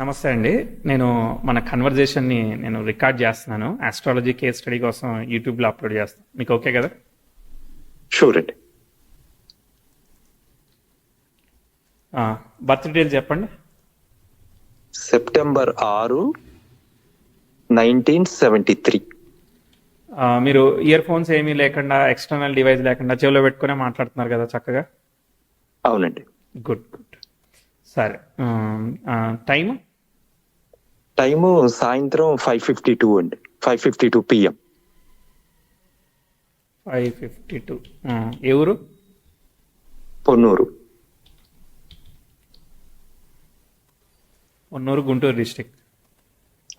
నమస్తే అండి. నేను మన కన్వర్జేషన్ని రికార్డ్ చేస్తున్నాను. ఆస్ట్రాలజీ కేస్ స్టడీ కోసం యూట్యూబ్లో అప్లోడ్ చేస్తాను. మీకు ఓకే కదా? షూర్ అండి. బర్త్ డీటెయిల్స్ చెప్పండి. సెప్టెంబర్ 6, 1973. మీరు ఇయర్ ఫోన్స్ ఏమీ లేకుండా, ఎక్స్టర్నల్ డివైస్ లేకుండా చెవిలో పెట్టుకునే మాట్లాడుతున్నారు కదా చక్కగా. అవునండి. Good good. సరే, టైము సాయంత్రం 5:52 అండి. 5:52 PM. 5:52. ఏ ఊరు? పొన్నూరు. పొన్నూరు, గుంటూరు డిస్టిక్.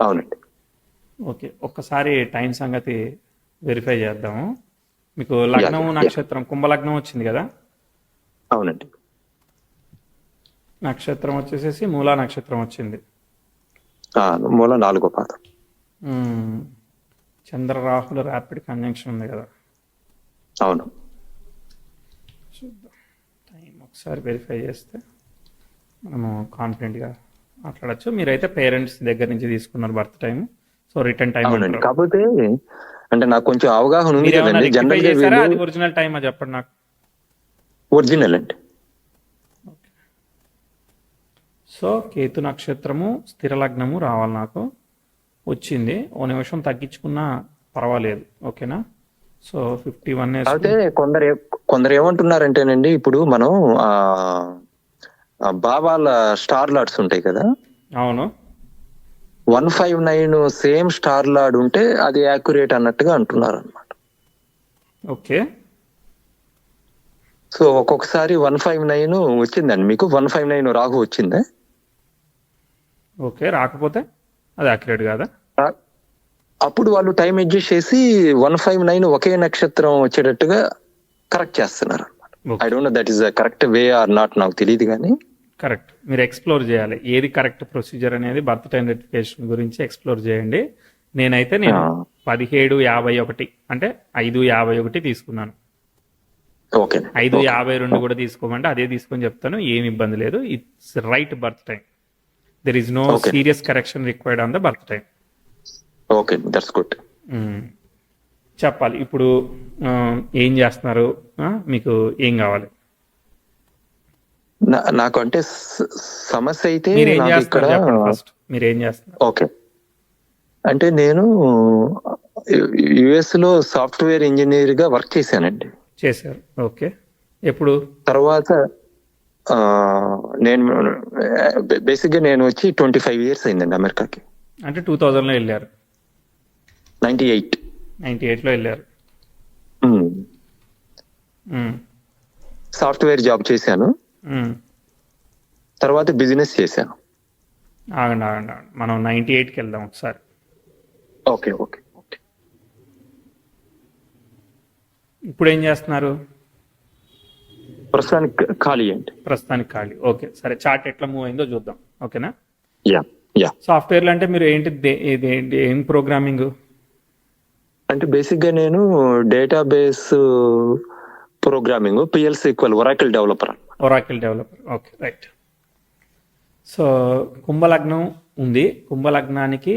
అవునండి. ఓకే, ఒక్కసారి టైం సంగతి వెరిఫై చేద్దాము. మీకు లగ్నం నక్షత్రం కుంభలగ్నం వచ్చింది కదా? అవునండి. నక్షత్రం వచ్చేసేసి మూలా నక్షత్రం వచ్చింది. మూల 4వ పాదం. చంద్రరాహుల ర్యాపిడ్ కంజంక్షన్ ఉంది కదా? అవును. చూద్దాం, టైం ఒకసారి వెరిఫై చేస్తే మనము కాన్ఫిడెంట్గా మాట్లాడచ్చు. మీరైతే పేరెంట్స్ దగ్గర నుంచి తీసుకున్నారు birth time, so return time. అవునండి. కాకపోతే అంటే నాకు కొంచెం అవగాహన ఉంది మీరేమన్నా కదండి. రెక్టిఫై జనరల్ చేశారా? గా అది ఒరిజినల్ టైమా చెప్పండి నాకు. ఒరిజినల్ అండి. సో కేతు నక్షత్రము స్థిర లగ్నము రావాలి నాకు. వచ్చింది, ఓ నిమిషం తగ్గించుకున్నా పర్వాలేదు. ఓకేనా? సో 51. అయితే కొందరు ఏమంటున్నారంటేనండి, ఇప్పుడు మనం బాబాల స్టార్ లార్డ్స్ ఉంటాయి కదా. అవును. 159 సేమ్ స్టార్ లార్డ్ ఉంటే అది యాక్యురేట్ అన్నట్టుగా అంటున్నారు అనమాట. ఓకే. సో ఒక్కొక్కసారి 159 వచ్చిందండి. మీకు 159 రాహు వచ్చిందా? ఓకే, రాకపోతే అది యాక్యురేట్ కాదా? అప్పుడు వాళ్ళు టైం అడ్జస్ట్ చేసి 159 ఒకే నక్షత్రం వచ్చేటట్టుగా కరెక్ట్ చేస్తున్నారు అనమాట. I don't know that is correct way or not, నాకు తెలియదు కానీ. కరెక్ట్, మీరు ఎక్స్ప్లోర్ చేయాలి ఏది కరెక్ట్ ప్రొసీజర్ అనేది. బర్త్ టైం రెటిఫికేషన్ గురించి ఎక్స్ప్లోర్ చేయండి. నేను 1751 అంటే 551 తీసుకున్నాను. ఓకే. 552 కూడా తీసుకోమంటే అదే తీసుకొని చెప్తాను, ఏమి ఇబ్బంది లేదు. It's right birth time. There is no serious correction required on the birth time. Okay, that's good. చెప్పాలి ఇప్పుడు. ఏం చేస్తున్నారు? మీకు ఏం కావాలి? నాకు అంటే సమస్య అయితే ఇక్కడ ఫస్ట్ మీరు ఏం చేస్తున్నారు? ఓకే, అంటే నేను యుఎస్ లో సాఫ్ట్వేర్ ఇంజనీర్ గా వర్క్ చేశానండి. చేశారు. ఓకే. ఎప్పుడు? తర్వాత నేను బేసిక్ గా నేను వచ్చి 25 years అయిందండి అమెరికాకి. అంటే 2000లో వెళ్ళారు? 98లో వెళ్ళారు. సాఫ్ట్వేర్ జాబ్ చేశాను. తర్వాత బిజినెస్ చేశాను. ఆగండి మనం 98కి వెళ్దాం ఒకసారి. Okay okay okay. ఇప్పుడు ఏం చేస్తున్నారు? ప్రస్తుతానికి ఖాళీ అండి. ప్రస్తుతానికి ఖాళీ. ఓకే, సరే. చార్ట్ ఎట్లా మూవ్ అయిందో చూద్దాం. ఓకేనా? యా. సాఫ్ట్వేర్లు అంటే మీరు ఏం ప్రోగ్రామింగ్? అంటే బేసిక్ గా నేను database programming, PL/SQL, Oracle developer. Okay, right. So కుంభలగ్నం ఉంది. కుంభలగ్నానికి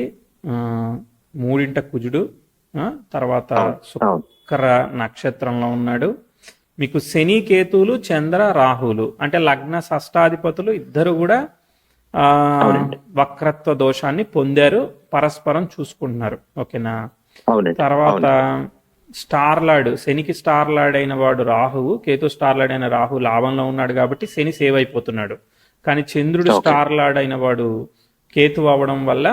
3 కుజుడు, తర్వాత శుక్ర నక్షత్రంలో ఉన్నాడు. మీకు శని, కేతువులు, చంద్ర, రాహులు అంటే లగ్న షష్టాధిపతులు ఇద్దరు కూడా వక్రత్వ దోషాన్ని పొందారు, పరస్పరం చూసుకుంటున్నారు. ఓకేనా? తర్వాత స్టార్ లార్డ్, శనికి స్టార్ లార్డ్ అయిన వాడు రాహువు, కేతు స్టార్ లార్డ్ అయిన రాహు లాభంలో ఉన్నాడు కాబట్టి శని సేవ్ అయిపోతున్నాడు. కానీ చంద్రుడు స్టార్ లార్డ్ అయిన వాడు కేతు అవ్వడం వల్ల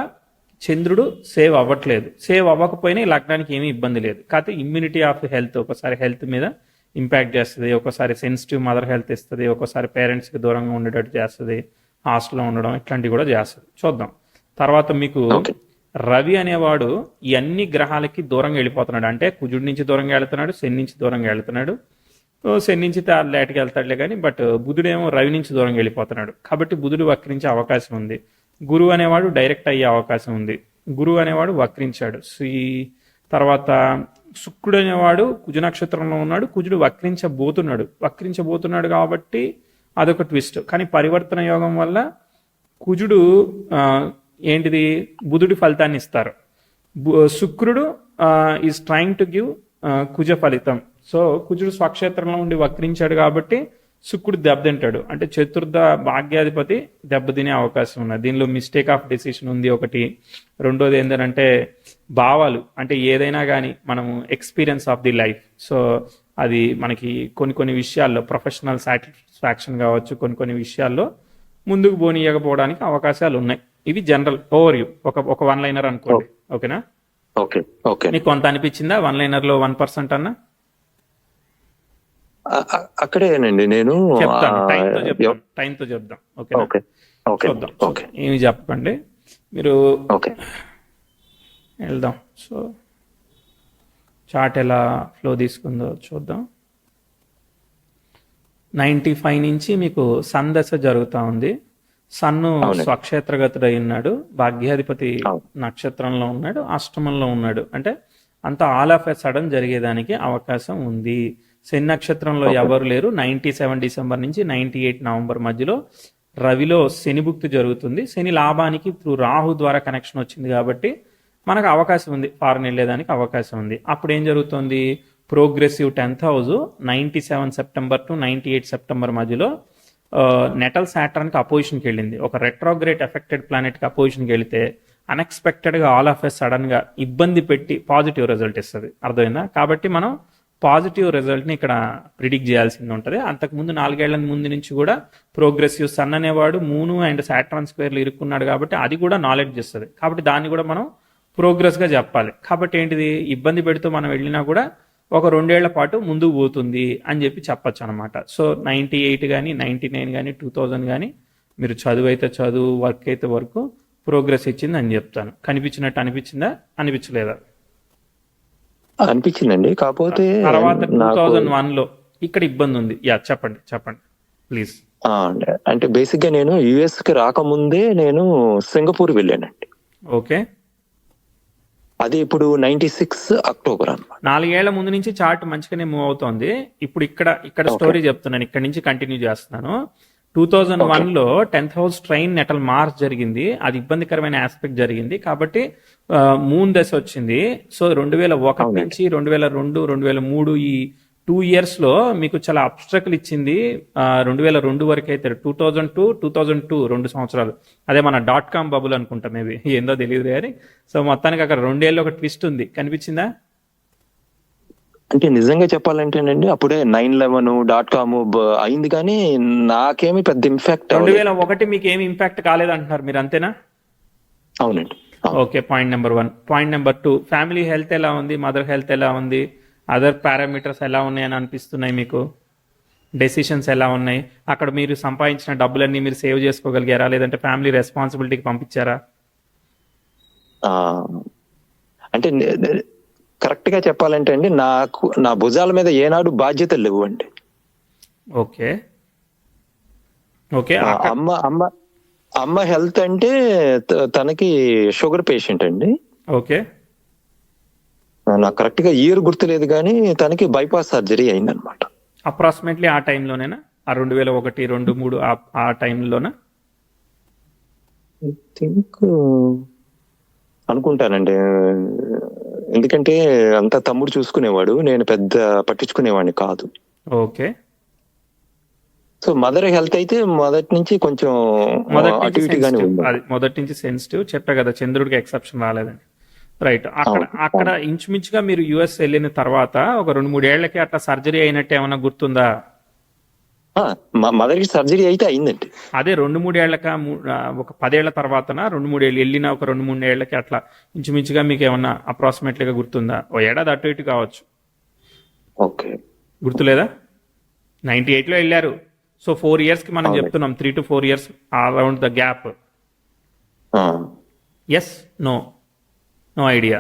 చంద్రుడు సేవ్ అవ్వట్లేదు. సేవ్ అవ్వకపోయినా ఈ లగ్నానికి ఏమీ ఇబ్బంది లేదు. కాకపోతే ఇమ్యూనిటీ ఆఫ్ హెల్త్ ఒకసారి హెల్త్ మీద ఇంపాక్ట్ చేస్తుంది, ఒకసారి సెన్సిటివ్ మదర్ హెల్త్ ఇస్తుంది, ఒకసారి పేరెంట్స్కి దూరంగా ఉండేటట్టు చేస్తుంది, హాస్టల్లో ఉండడం ఇట్లాంటివి కూడా చేస్తుంది. చూద్దాం. తర్వాత మీకు రవి అనేవాడు ఈ అన్ని గ్రహాలకి దూరంగా వెళ్ళిపోతున్నాడు. అంటే కుజుడి నుంచి దూరంగా వెళ్తున్నాడు, శని నుంచి దూరంగా వెళ్తున్నాడు. శని నుంచి లేట్కి వెళ్తాడులే కానీ, బట్ బుధుడేమో రవి నుంచి దూరంగా వెళ్ళిపోతున్నాడు. కాబట్టి బుధుడు వక్రించే అవకాశం ఉంది. గురువు అనేవాడు డైరెక్ట్ అయ్యే అవకాశం ఉంది. గురువు అనేవాడు వక్రించాడు. తర్వాత శుక్రుడు అనేవాడు కుజ నక్షత్రంలో ఉన్నాడు. కుజుడు వక్రించబోతున్నాడు కాబట్టి అదొక ట్విస్ట్. కానీ పరివర్తన యోగం వల్ల కుజుడు ఏంటిది బుధుడి ఫలితాన్ని ఇస్తారు. శుక్రుడు ఈజ్ ట్రైంగ్ టు గివ్ కుజ ఫలితం. సో కుజుడు స్వక్షేత్రంలో ఉండి వక్రించాడు కాబట్టి శుక్రుడు దెబ్బతింటాడు, అంటే చతుర్థ భాగ్యాధిపతి దెబ్బతినే అవకాశం ఉన్నది. దీనిలో మిస్టేక్ ఆఫ్ డెసిషన్ ఉంది ఒకటి. రెండోది ఏంటంటే భావాలు, అంటే ఏదైనా కానీ మనము experience of the life. So అది మనకి కొన్ని విషయాల్లో ప్రొఫెషనల్ సాటిస్ఫాక్షన్ కావచ్చు, కొన్ని విషయాల్లో ముందుకు పోనీయకపోవడానికి అవకాశాలు ఉన్నాయి. ఇవి జనరల్ ఓవర్ వ్యూ, ఒక వన్ లైనర్ అనుకోండి. ఓకేనా? Okay okay. మీకు కొంత అనిపించిందా వన్ లైనర్ లో 1% అన్నా? అక్కడేనండి నేను చెప్తాను, టైంతో చెప్దాం. ఓకే, ఏమి చెప్పకండి మీరు. ఓకే, వెళ్దాం. సో చార్ట్ ఎలా ఫ్లో తీసుకుందో చూద్దాం. 95 నుంచి మీకు సన్ దశ జరుగుతూ ఉంది. సన్ను స్వక్షేత్రగతుడై ఉన్నాడు, భాగ్యాధిపతి నక్షత్రంలో ఉన్నాడు, అష్టమంలో ఉన్నాడు. అంటే అంత ఆల్ ఆఫ్ ఎ సడన్ జరిగేదానికి అవకాశం ఉంది. శని నక్షత్రంలో ఎవరు లేరు. 97 డిసెంబర్ నుంచి 98 నవంబర్ మధ్యలో రవిలో శని భుక్తి జరుగుతుంది. శని లాభానికి త్రూ రాహు ద్వారా కనెక్షన్ వచ్చింది కాబట్టి మనకు అవకాశం ఉంది, ఫారెన్ వెళ్ళేదానికి అవకాశం ఉంది. అప్పుడు ఏం జరుగుతుంది? Progressive 10th house 97 September to 98 September మధ్యలో నెటల్ సాటర్న్కి అపోజిషన్కి వెళ్ళింది. ఒక రెట్రోగ్రేట్ ఎఫెక్టెడ్ ప్లానెట్కి అపోజిషన్కి వెళితే అన్ఎక్స్పెక్టెడ్గా ఆల్ ఆఫ్ ఎ సడన్గా ఇబ్బంది పెట్టి పాజిటివ్ రిజల్ట్ ఇస్తుంది. అర్థమైందా? కాబట్టి మనం పాజిటివ్ రిజల్ట్ని ఇక్కడ ప్రిడిక్ట్ చేయాల్సింది ఉంటుంది. అంతకుముందు 4 ఏళ్ల ముందు నుంచి కూడా ప్రోగ్రెసివ్ సన్ అనేవాడు మూన్ అండ్ సాటర్న్ స్క్వేర్లు ఇరుక్కున్నాడు కాబట్టి అది కూడా నాలెడ్జ్ ఇస్తుంది. కాబట్టి దాన్ని కూడా మనం ప్రోగ్రెస్గా చెప్పాలి. కాబట్టి ఏంటిది, ఇబ్బంది పెడుతూ మనం వెళ్ళినా కూడా ఒక 2 ఏళ్ల పాటు ముందుకు పోతుంది అని చెప్పి చెప్పచ్చు అనమాట. సో 98 కానీ 99 కానీ 2000 కానీ మీరు చదువు అయితే చదువు, వర్క్ అయితే వర్క్, ప్రోగ్రెస్ ఇచ్చింది అని చెప్తాను. కనిపించినట్టు అనిపించిందా, అనిపించలేదా? అనిపించిందండి. కాకపోతే తర్వాత 2001లో ఇక్కడ ఇబ్బంది ఉంది. చెప్పండి ప్లీజ్. అంటే బేసిక్ గా నేను యుఎస్ కి రాకముందే నేను సింగపూర్ వెళ్ళానండి. ఓకే, అది ఇప్పుడు 96 అక్టోబర్ అన్నమాట. 4 ఏళ్ల ముందు నుంచి చార్ట్ మంచిగానే మూవ్ అవుతోంది. ఇప్పుడు ఇక్కడ స్టోరీ చెప్తున్నాను, ఇక్కడ నుంచి కంటిన్యూ చేస్తున్నాను. 2001లో 10th house train natal March జరిగింది. అది ఇబ్బందికరమైన ఆస్పెక్ట్ జరిగింది కాబట్టి మూన్ దశ వచ్చింది. సో 2001 నుంచి 2002, 2003 ఈ 2 years లో మీకు చాలా అబ్స్ట్రక్ల్ ఇచ్చింది. 2002 వరకు అయితే 2002, 2002 2 సంవత్సరాలు. అదే మన .com బబుల్ అనుకుంటా, మేబీ ఏందో తెలియదు కానీ. సో మొత్తానికి అక్కడ 2 ఏళ్ళు ఒక ట్విస్ట్ ఉంది. కనిపించిందా? అంటే నిజంగా చెప్పాలంటేనండి అప్పుడే 9/11 .com అయింది కానీ నాకేమి పెద్ద ఇంపాక్ట్. 2001 మీకు ఏమి ఇంపాక్ట్ కాలేదంటున్నారు మీరు, అంతేనా? అవునండి. Okay, point number 1. Point number 2, family health ఎలా ఉంది, మదర్ హెల్త్ ఎలా ఉంది, అదర్ పారామీటర్స్ ఎలా ఉన్నాయని అనిపిస్తున్నాయి మీకు? డెసిషన్స్ ఎలా ఉన్నాయి? అక్కడ మీరు సంపాదించిన డబ్బులన్నీ మీరు సేవ్ చేసుకోగలిగారా, లేదంటే ఫ్యామిలీ రెస్పాన్సిబిలిటీకి పంపించారా? అంటే కరెక్ట్ గా చెప్పాలంటే అండి నాకు నా భుజాల మీద ఏనాడు బాధ్యతలు లేవు అండి. ఓకే, అమ్మ హెల్త్ అంటే తనకి షుగర్ పేషెంట్ అండి. ఓకే, నాకు కరెక్ట్ గా ఇయర్ గుర్తులేదు కానీ తనకి బైపాస్ సర్జరీ అయిందనమాట. అప్రాక్సిమేట్లీ ఆ టైంలోనేనా? ఆ 2001, 2002, 2003 ఆ టైంలోనా? థింక్ అనుకుంటానండి. ఎందుకంటే అంతా తమ్ముడు చూసుకునేవాడు, నేను పెద్ద పట్టించుకునేవాడిని కాదు. ఓకే, సో మదర్ హెల్త్ అయితే మొదటి నుంచి కొంచెం మొదటి నుంచి సెన్సిటివ్. చెప్పా కదా, చంద్రుడికి ఎక్సెప్షన్ రాలేదని. రైట్. అక్కడ ఇంచుమించుగా మీరు యుఎస్ వెళ్ళిన తర్వాత ఒక 2-3 ఏళ్లకి అట్లా సర్జరీ అయినట్టు ఏమన్నా గుర్తుందా? మదర్ కి సర్జరీ అయితే అయిందండి. అదే 2-3 ఏళ్లక, ఒక 10 ఏళ్ల తర్వాతనా, 2-3 ఏళ్ళు వెళ్ళిన ఒక 2-3 ఏళ్లకి అట్లా ఇంచుమించుగా మీకు ఏమన్నా అప్రాక్సిమేట్లీగా గుర్తుందా? ఓ ఏడాది అటు ఇటు కావచ్చు. ఓకే, గుర్తులేదా? 98లో వెళ్ళారు. సో 4 years కి మనం చెప్తున్నాం, 3 to 4 years around the gap. Yes, no idea?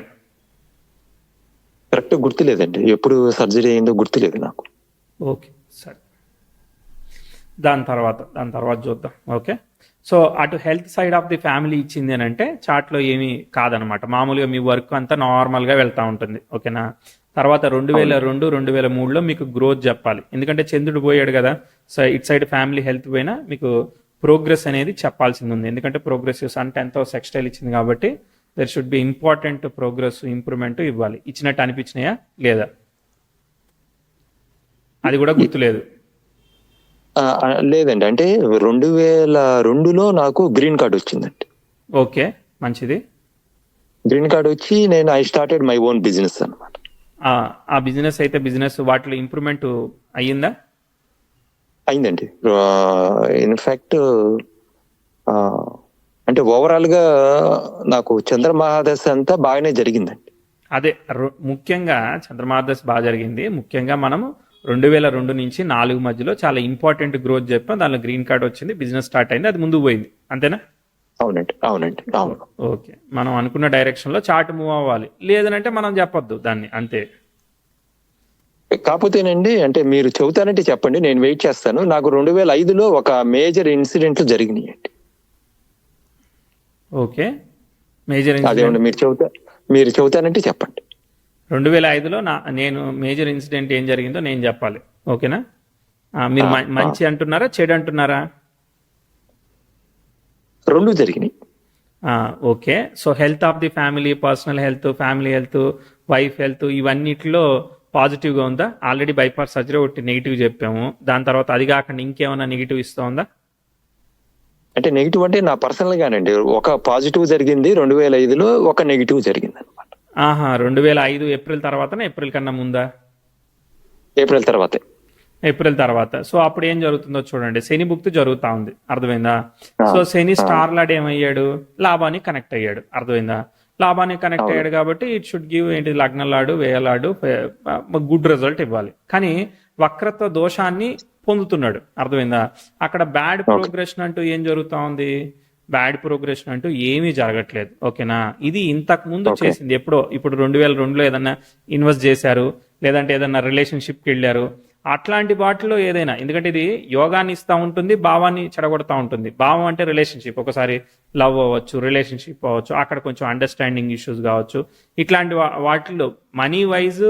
Correct గుర్తులేదండి, ఎప్పుడు సర్జరీ అయిందో గుర్తులేదు నాకు. ఓకే, సరే, దాని తర్వాత చూద్దాం. ఓకే, సో అటు health side of the family ఇచ్చింది అని అంటే చార్ట్లో ఏమీ కాదనమాట. మామూలుగా మీ వర్క్ అంతా నార్మల్గా వెళ్తూ ఉంటుంది. ఓకేనా? తర్వాత 2002, 2003లో మీకు గ్రోత్ చెప్పాలి, ఎందుకంటే చంద్రుడు పోయాడు కదా. So it side family health పోయినా మీకు ప్రోగ్రెస్ అనేది చెప్పాల్సింది ఉంది. ఎందుకంటే progressive sun 10th house sextile ఇచ్చింది కాబట్టి there should be important progress improvement ఇవ్వాలి. ఇచ్చినట్టు అనిపించినాయా లేదా? అది కూడా గుర్తులేదు. లేదండి, అంటే 2002లో నాకు గ్రీన్ కార్డ్ వచ్చిందండి. ఓకే, మంచిది. గ్రీన్ కార్డ్ వచ్చి నేను I started my own business అనమాట. ఆ బిజినెస్ అయితే బిజినెస్ వాటిలో ఇంప్రూవ్మెంట్ అయ్యిందా? అయిందండి. ఇన్ఫాక్ట్ అంటే ఓవరాల్ గా నాకు చంద్రమహాదశ అంతా బాగానే జరిగిందండి. అదే ముఖ్యంగా చంద్రమహాదశ బాగా జరిగింది. ముఖ్యంగా మనము 2002 నుంచి 4 మధ్యలో చాలా ఇంపార్టెంట్ గ్రోత్ చెప్పాం. దానిలో గ్రీన్ కార్డ్ వచ్చింది, బిజినెస్ స్టార్ట్ అయింది, అది ముందుకు పోయింది. అంతేనా? అవునండి, అవునండి, అవును. ఓకే, మనం అనుకున్న డైరెక్షన్ లో చార్ట్ మూవ్ అవ్వాలి. లేదనంటే మనం చెప్పొద్దు దాన్ని, అంతే. కాకపోతేనండి, అంటే మీరు చెబుతానంటే చెప్పండి, నేను వెయిట్ చేస్తాను. నాకు 2005లో ఒక మేజర్ ఇన్సిడెంట్లు జరిగినాయండి. ఓకే, మేజర్ అదేమండి, మీరు చెబుతానంటే చెప్పండి. 2005లో నేను మేజర్ ఇన్సిడెంట్ ఏం జరిగిందో నేను చెప్పాలి, ఓకేనా? మీరు మంచి అంటున్నారా, చెడు అంటున్నారా? రెండు జరిగినాయి. Okay, so health of the family, personal health, family health, wife health, ఇవన్నిటిలో పాజిటివ్గా ఉందా? ఆల్రెడీ బైపాస్ సర్జరీ ఒకటి నెగిటివ్ చెప్పాము, దాని తర్వాత అది కాకుండా ఇంకేమైనా నెగిటివ్ ఇస్తా ఉందా? అంటే నెగిటివ్ అంటే నా పర్సనల్ గానండి, ఒక పాజిటివ్ జరిగింది 2005లో, ఒక నెగిటివ్ జరిగింది అనమాట. 2005 ఏప్రిల్ తర్వాతనా, ఏప్రిల్ కన్నా ముందా? ఏప్రిల్ తర్వాతే. ఏప్రిల్ తర్వాత. సో అప్పుడు ఏం జరుగుతుందో చూడండి, శని భుక్తి జరుగుతా ఉంది, అర్థమైందా? సో శని స్టార్ లాడ్ ఏమయ్యాడు, లాభానికి కనెక్ట్ అయ్యాడు, అర్థమైందా? లాభానికి కనెక్ట్ అయ్యాడు కాబట్టి ఇట్ షుడ్ గివ్ ఏంటి, లగ్నలాడు, వేయలాడు, గుడ్ రిజల్ట్ ఇవ్వాలి. కానీ వక్రత్వ దోషాన్ని పొందుతున్నాడు, అర్థమైందా? అక్కడ బ్యాడ్ ప్రోగ్రెషన్ అంటూ ఏం జరుగుతా ఉంది? బ్యాడ్ ప్రోగ్రెషన్ అంటూ ఏమీ జరగట్లేదు, ఓకేనా? ఇది ఇంతకు ముందు చేసింది ఎప్పుడో. ఇప్పుడు 2002లో ఏదన్నా ఇన్వెస్ట్ చేశారు, లేదంటే ఏదన్నా రిలేషన్షిప్కి వెళ్ళారు, అట్లాంటి వాటిలో ఏదైనా, ఎందుకంటే ఇది యోగాన్ని ఇస్తూ ఉంటుంది, భావాన్ని చెడగొడతా ఉంటుంది. భావం అంటే రిలేషన్షిప్, ఒకసారి లవ్ అవ్వచ్చు, రిలేషన్షిప్ అవ్వచ్చు, అక్కడ కొంచెం అండర్స్టాండింగ్ ఇష్యూస్ కావచ్చు. ఇట్లాంటి వాటిల్లో మనీ వైజ్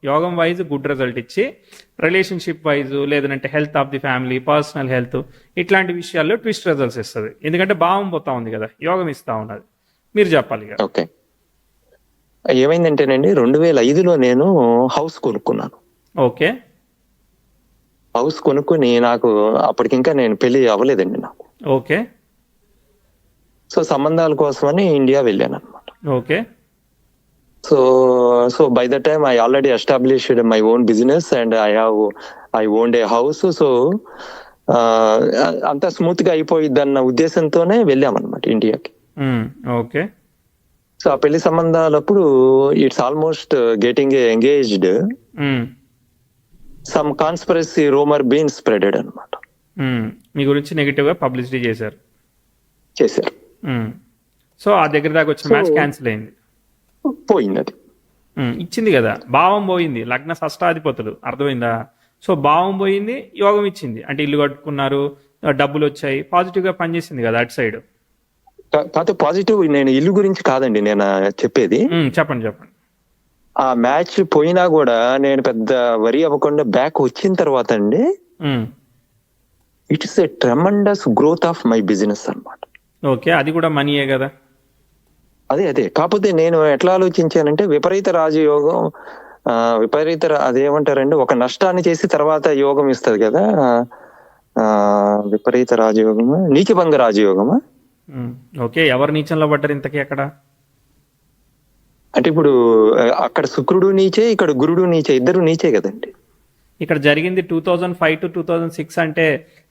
యోగం వైజ్ గుడ్ రిజల్ట్ ఇచ్చి, రిలేషన్షిప్ వైజ్ లేదంటే health of the family, personal health, ఇట్లాంటి విషయాల్లో ట్విస్ట్ రిజల్ట్స్ ఇస్తుంది. ఎందుకంటే భావం పోతా ఉంది కదా, యోగం ఇస్తా ఉన్నది. మీరు చెప్పాలి కదా. ఓకే, ఏమైందంటేనండి, 2005లో నేను హౌస్ కొనుక్కున్నాను. ఓకే, హౌస్ కొనుక్కుని నాకు అప్పటికింకా నేను పెళ్లి అవ్వలేదండి నాకు. ఓకే, సో సంబంధాల కోసమని ఇండియా వెళ్ళాను అనమాట. Okay, so by the time I already established my own business and I owned a house. So అంతా స్మూత్ గా అయిపోయిద్దన్న ఉద్దేశంతోనే వెళ్ళామన్నమాట ఇండియాకి. ఓకే, సో ఆ పెళ్లి సంబంధాలప్పుడు it's almost getting engaged, some conspiracy rumour been spreaded అనమాట. మీ గురించి నెగిటివ్ గా పబ్లిసిటీ చేశారు. సో ఆ దగ్గర దాకా వచ్చిన మ్యాచ్ క్యాన్సిల్ అయింది, పోయింది. అది ఇచ్చింది కదా, భావం పోయింది, లగ్న షష్టాధిపతులు, అర్థమైందా? సో భావం పోయింది, యోగం ఇచ్చింది, అంటే ఇల్లు కట్టుకున్నారు, డబ్బులు వచ్చాయి, పాజిటివ్ గా పనిచేసింది కదా అటు సైడ్. కాదు, పాజిటివ్ నేను ఇల్లు గురించి కాదండి నేను చెప్పేది. చెప్పండి. ఆ మ్యాచ్ పోయినా కూడా నేను పెద్ద వరి అవ్వకుండా బ్యాక్ వచ్చిన తర్వాత అండి, it's a tremendous growth of my business అన్నమాట. ఓకే, అది కూడా మనీయే కదా. అదే కాకపోతే నేను ఎట్లా ఆలోచించానంటే, విపరీత రాజయోగం, అదేమంటారండి, ఒక నష్టాన్ని చేసి తర్వాత యోగం ఇస్తుంది కదా, విపరీత రాజయోగమా, నీచభంగ రాజయోగమా? ఓకే, ఎవరు నీచంలో పడ్డారు ఇంతకీ అక్కడ? అంటే ఇప్పుడు అక్కడ శుక్రుడు నీచే, ఇక్కడ గురుడు నీచే, ఇద్దరు నీచే కదండి. ఇక్కడ జరిగింది 2005 to 2006 అంటే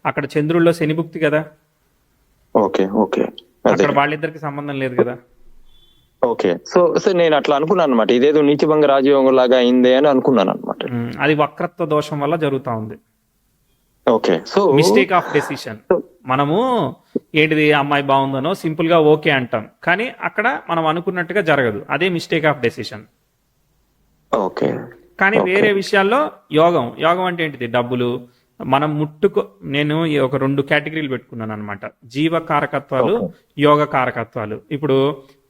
అక్కడ చంద్రుల్లో శనిభుక్తి కదా. ఓకే, అక్కడ వాళ్ళిద్దరికి సంబంధం లేదు కదా. ఓకే, సో నేను అట్లా అనుకున్నాను అనమాట, ఇదేదో నీచభంగ రాజయోగం లాగా అయిందే అని అనుకున్నాను అనమాట. అది వక్రత్వ దోషం వల్ల జరుగుతా ఉంది. Okay, so mistake of decision. మనము ఏంటిది, అమ్మాయి బాగుందనో సింపుల్ గా ఓకే అంటాం, కానీ అక్కడ మనం అనుకున్నట్టుగా జరగదు, అదే మిస్టేక్ ఆఫ్ డెసిషన్. ఓకే, కానీ వేరే విషయాల్లో యోగం అంటే ఏంటిది, డబ్బులు మనం నేను ఒక 2 కేటగిరీలు పెట్టుకున్నాను అనమాట, జీవ కారకత్వాలు, యోగ కారకత్వాలు. ఇప్పుడు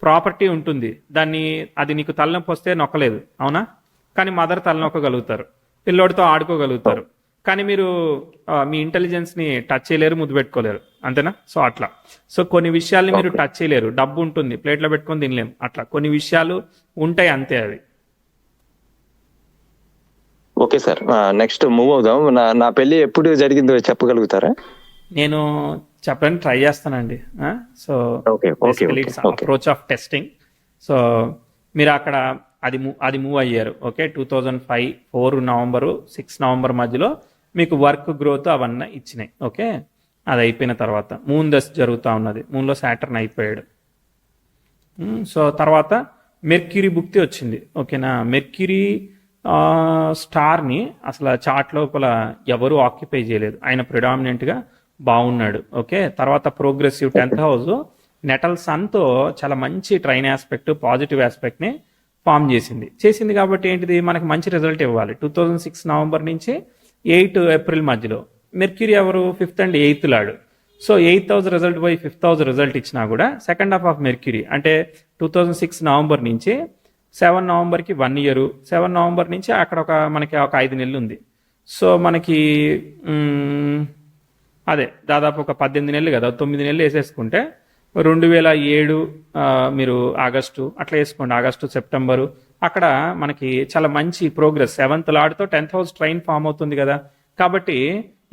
ప్రాపర్టీ ఉంటుంది, అది నీకు తలనొప్పి వస్తే నొక్కలేదు, అవునా? కానీ మదర్ తలనొక్కగలుగుతారు, పిల్లోడితో ఆడుకోగలుగుతారు, కానీ మీరు మీ ఇంటెలిజెన్స్ని టచ్ చేయలేరు, ముద్దు పెట్టుకోలేరు, అంతేనా? సో అట్లా. సో కొన్ని విషయాల్ని మీరు టచ్ చేయలేరు. డబ్బు ఉంటుంది, ప్లేట్లో పెట్టుకొని తినలేము. అట్లా కొన్ని విషయాలు ఉంటాయి, అంతే అవి. ఓకే సార్, నెక్స్ట్ మూవ్ అవుదాం. నా పెళ్లి ఎప్పుడు జరిగిందో చెప్పగలుగుతారా? నేను చెప్పడానికి ట్రై చేస్తానండి. So approach of testing. So మీరు అక్కడ అది మూవ్ అయ్యారు. ఓకే, 2005 4 నవంబరు 6 నవంబర్ మధ్యలో మీకు వర్క్ గ్రోత్ అవన్నీ ఇచ్చినాయి. ఓకే, అది అయిపోయిన తర్వాత మూన్ దశ జరుగుతూ ఉన్నది. మూన్లో సాటర్న్ అయిపోయాడు. సో తర్వాత మెర్క్యూరీ భుక్తి వచ్చింది. ఓకేనా? మెర్క్యూరీ స్టార్ని అసలు చార్ట్ లోపల ఎవరు ఆక్యుపై చేయలేదు. ఆయన ప్రిడామినెంట్గా బాగున్నాడు. ఓకే, తర్వాత ప్రోగ్రెసివ్ 10th హౌస్ నెటల్ సన్తో చాలా మంచి ట్రైన్ ఆస్పెక్ట్, పాజిటివ్ ఆస్పెక్ట్ని ఫామ్ చేసింది కాబట్టి ఏంటిది, మనకి మంచి రిజల్ట్ ఇవ్వాలి. 2006 నవంబర్ నుంచి 8 ఏప్రిల్ మధ్యలో మెర్క్యూరీ ఎవరు 5th and 8th లాడు. సో 8th హౌస్ రిజల్ట్ పోయి 5th హౌస్ రిజల్ట్ ఇచ్చినా కూడా సెకండ్ హాఫ్ ఆఫ్ మెర్క్యూరీ అంటే 2006 నవంబర్ నుంచి 7 నవంబర్కి 1 year, 7 నవంబర్ నుంచి అక్కడ మనకి ఒక 5 నెలలు ఉంది. సో మనకి అదే దాదాపు ఒక 18 నెలలు కదా, 9 నెలలు వేసేసుకుంటే 2007 మీరు ఆగస్టు అట్లా వేసుకోండి, ఆగస్టు సెప్టెంబరు, అక్కడ మనకి చాలా మంచి ప్రోగ్రెస్. 7th లార్డ్తో 10th హౌస్ ట్రైన్ ఫామ్ అవుతుంది కదా. కాబట్టి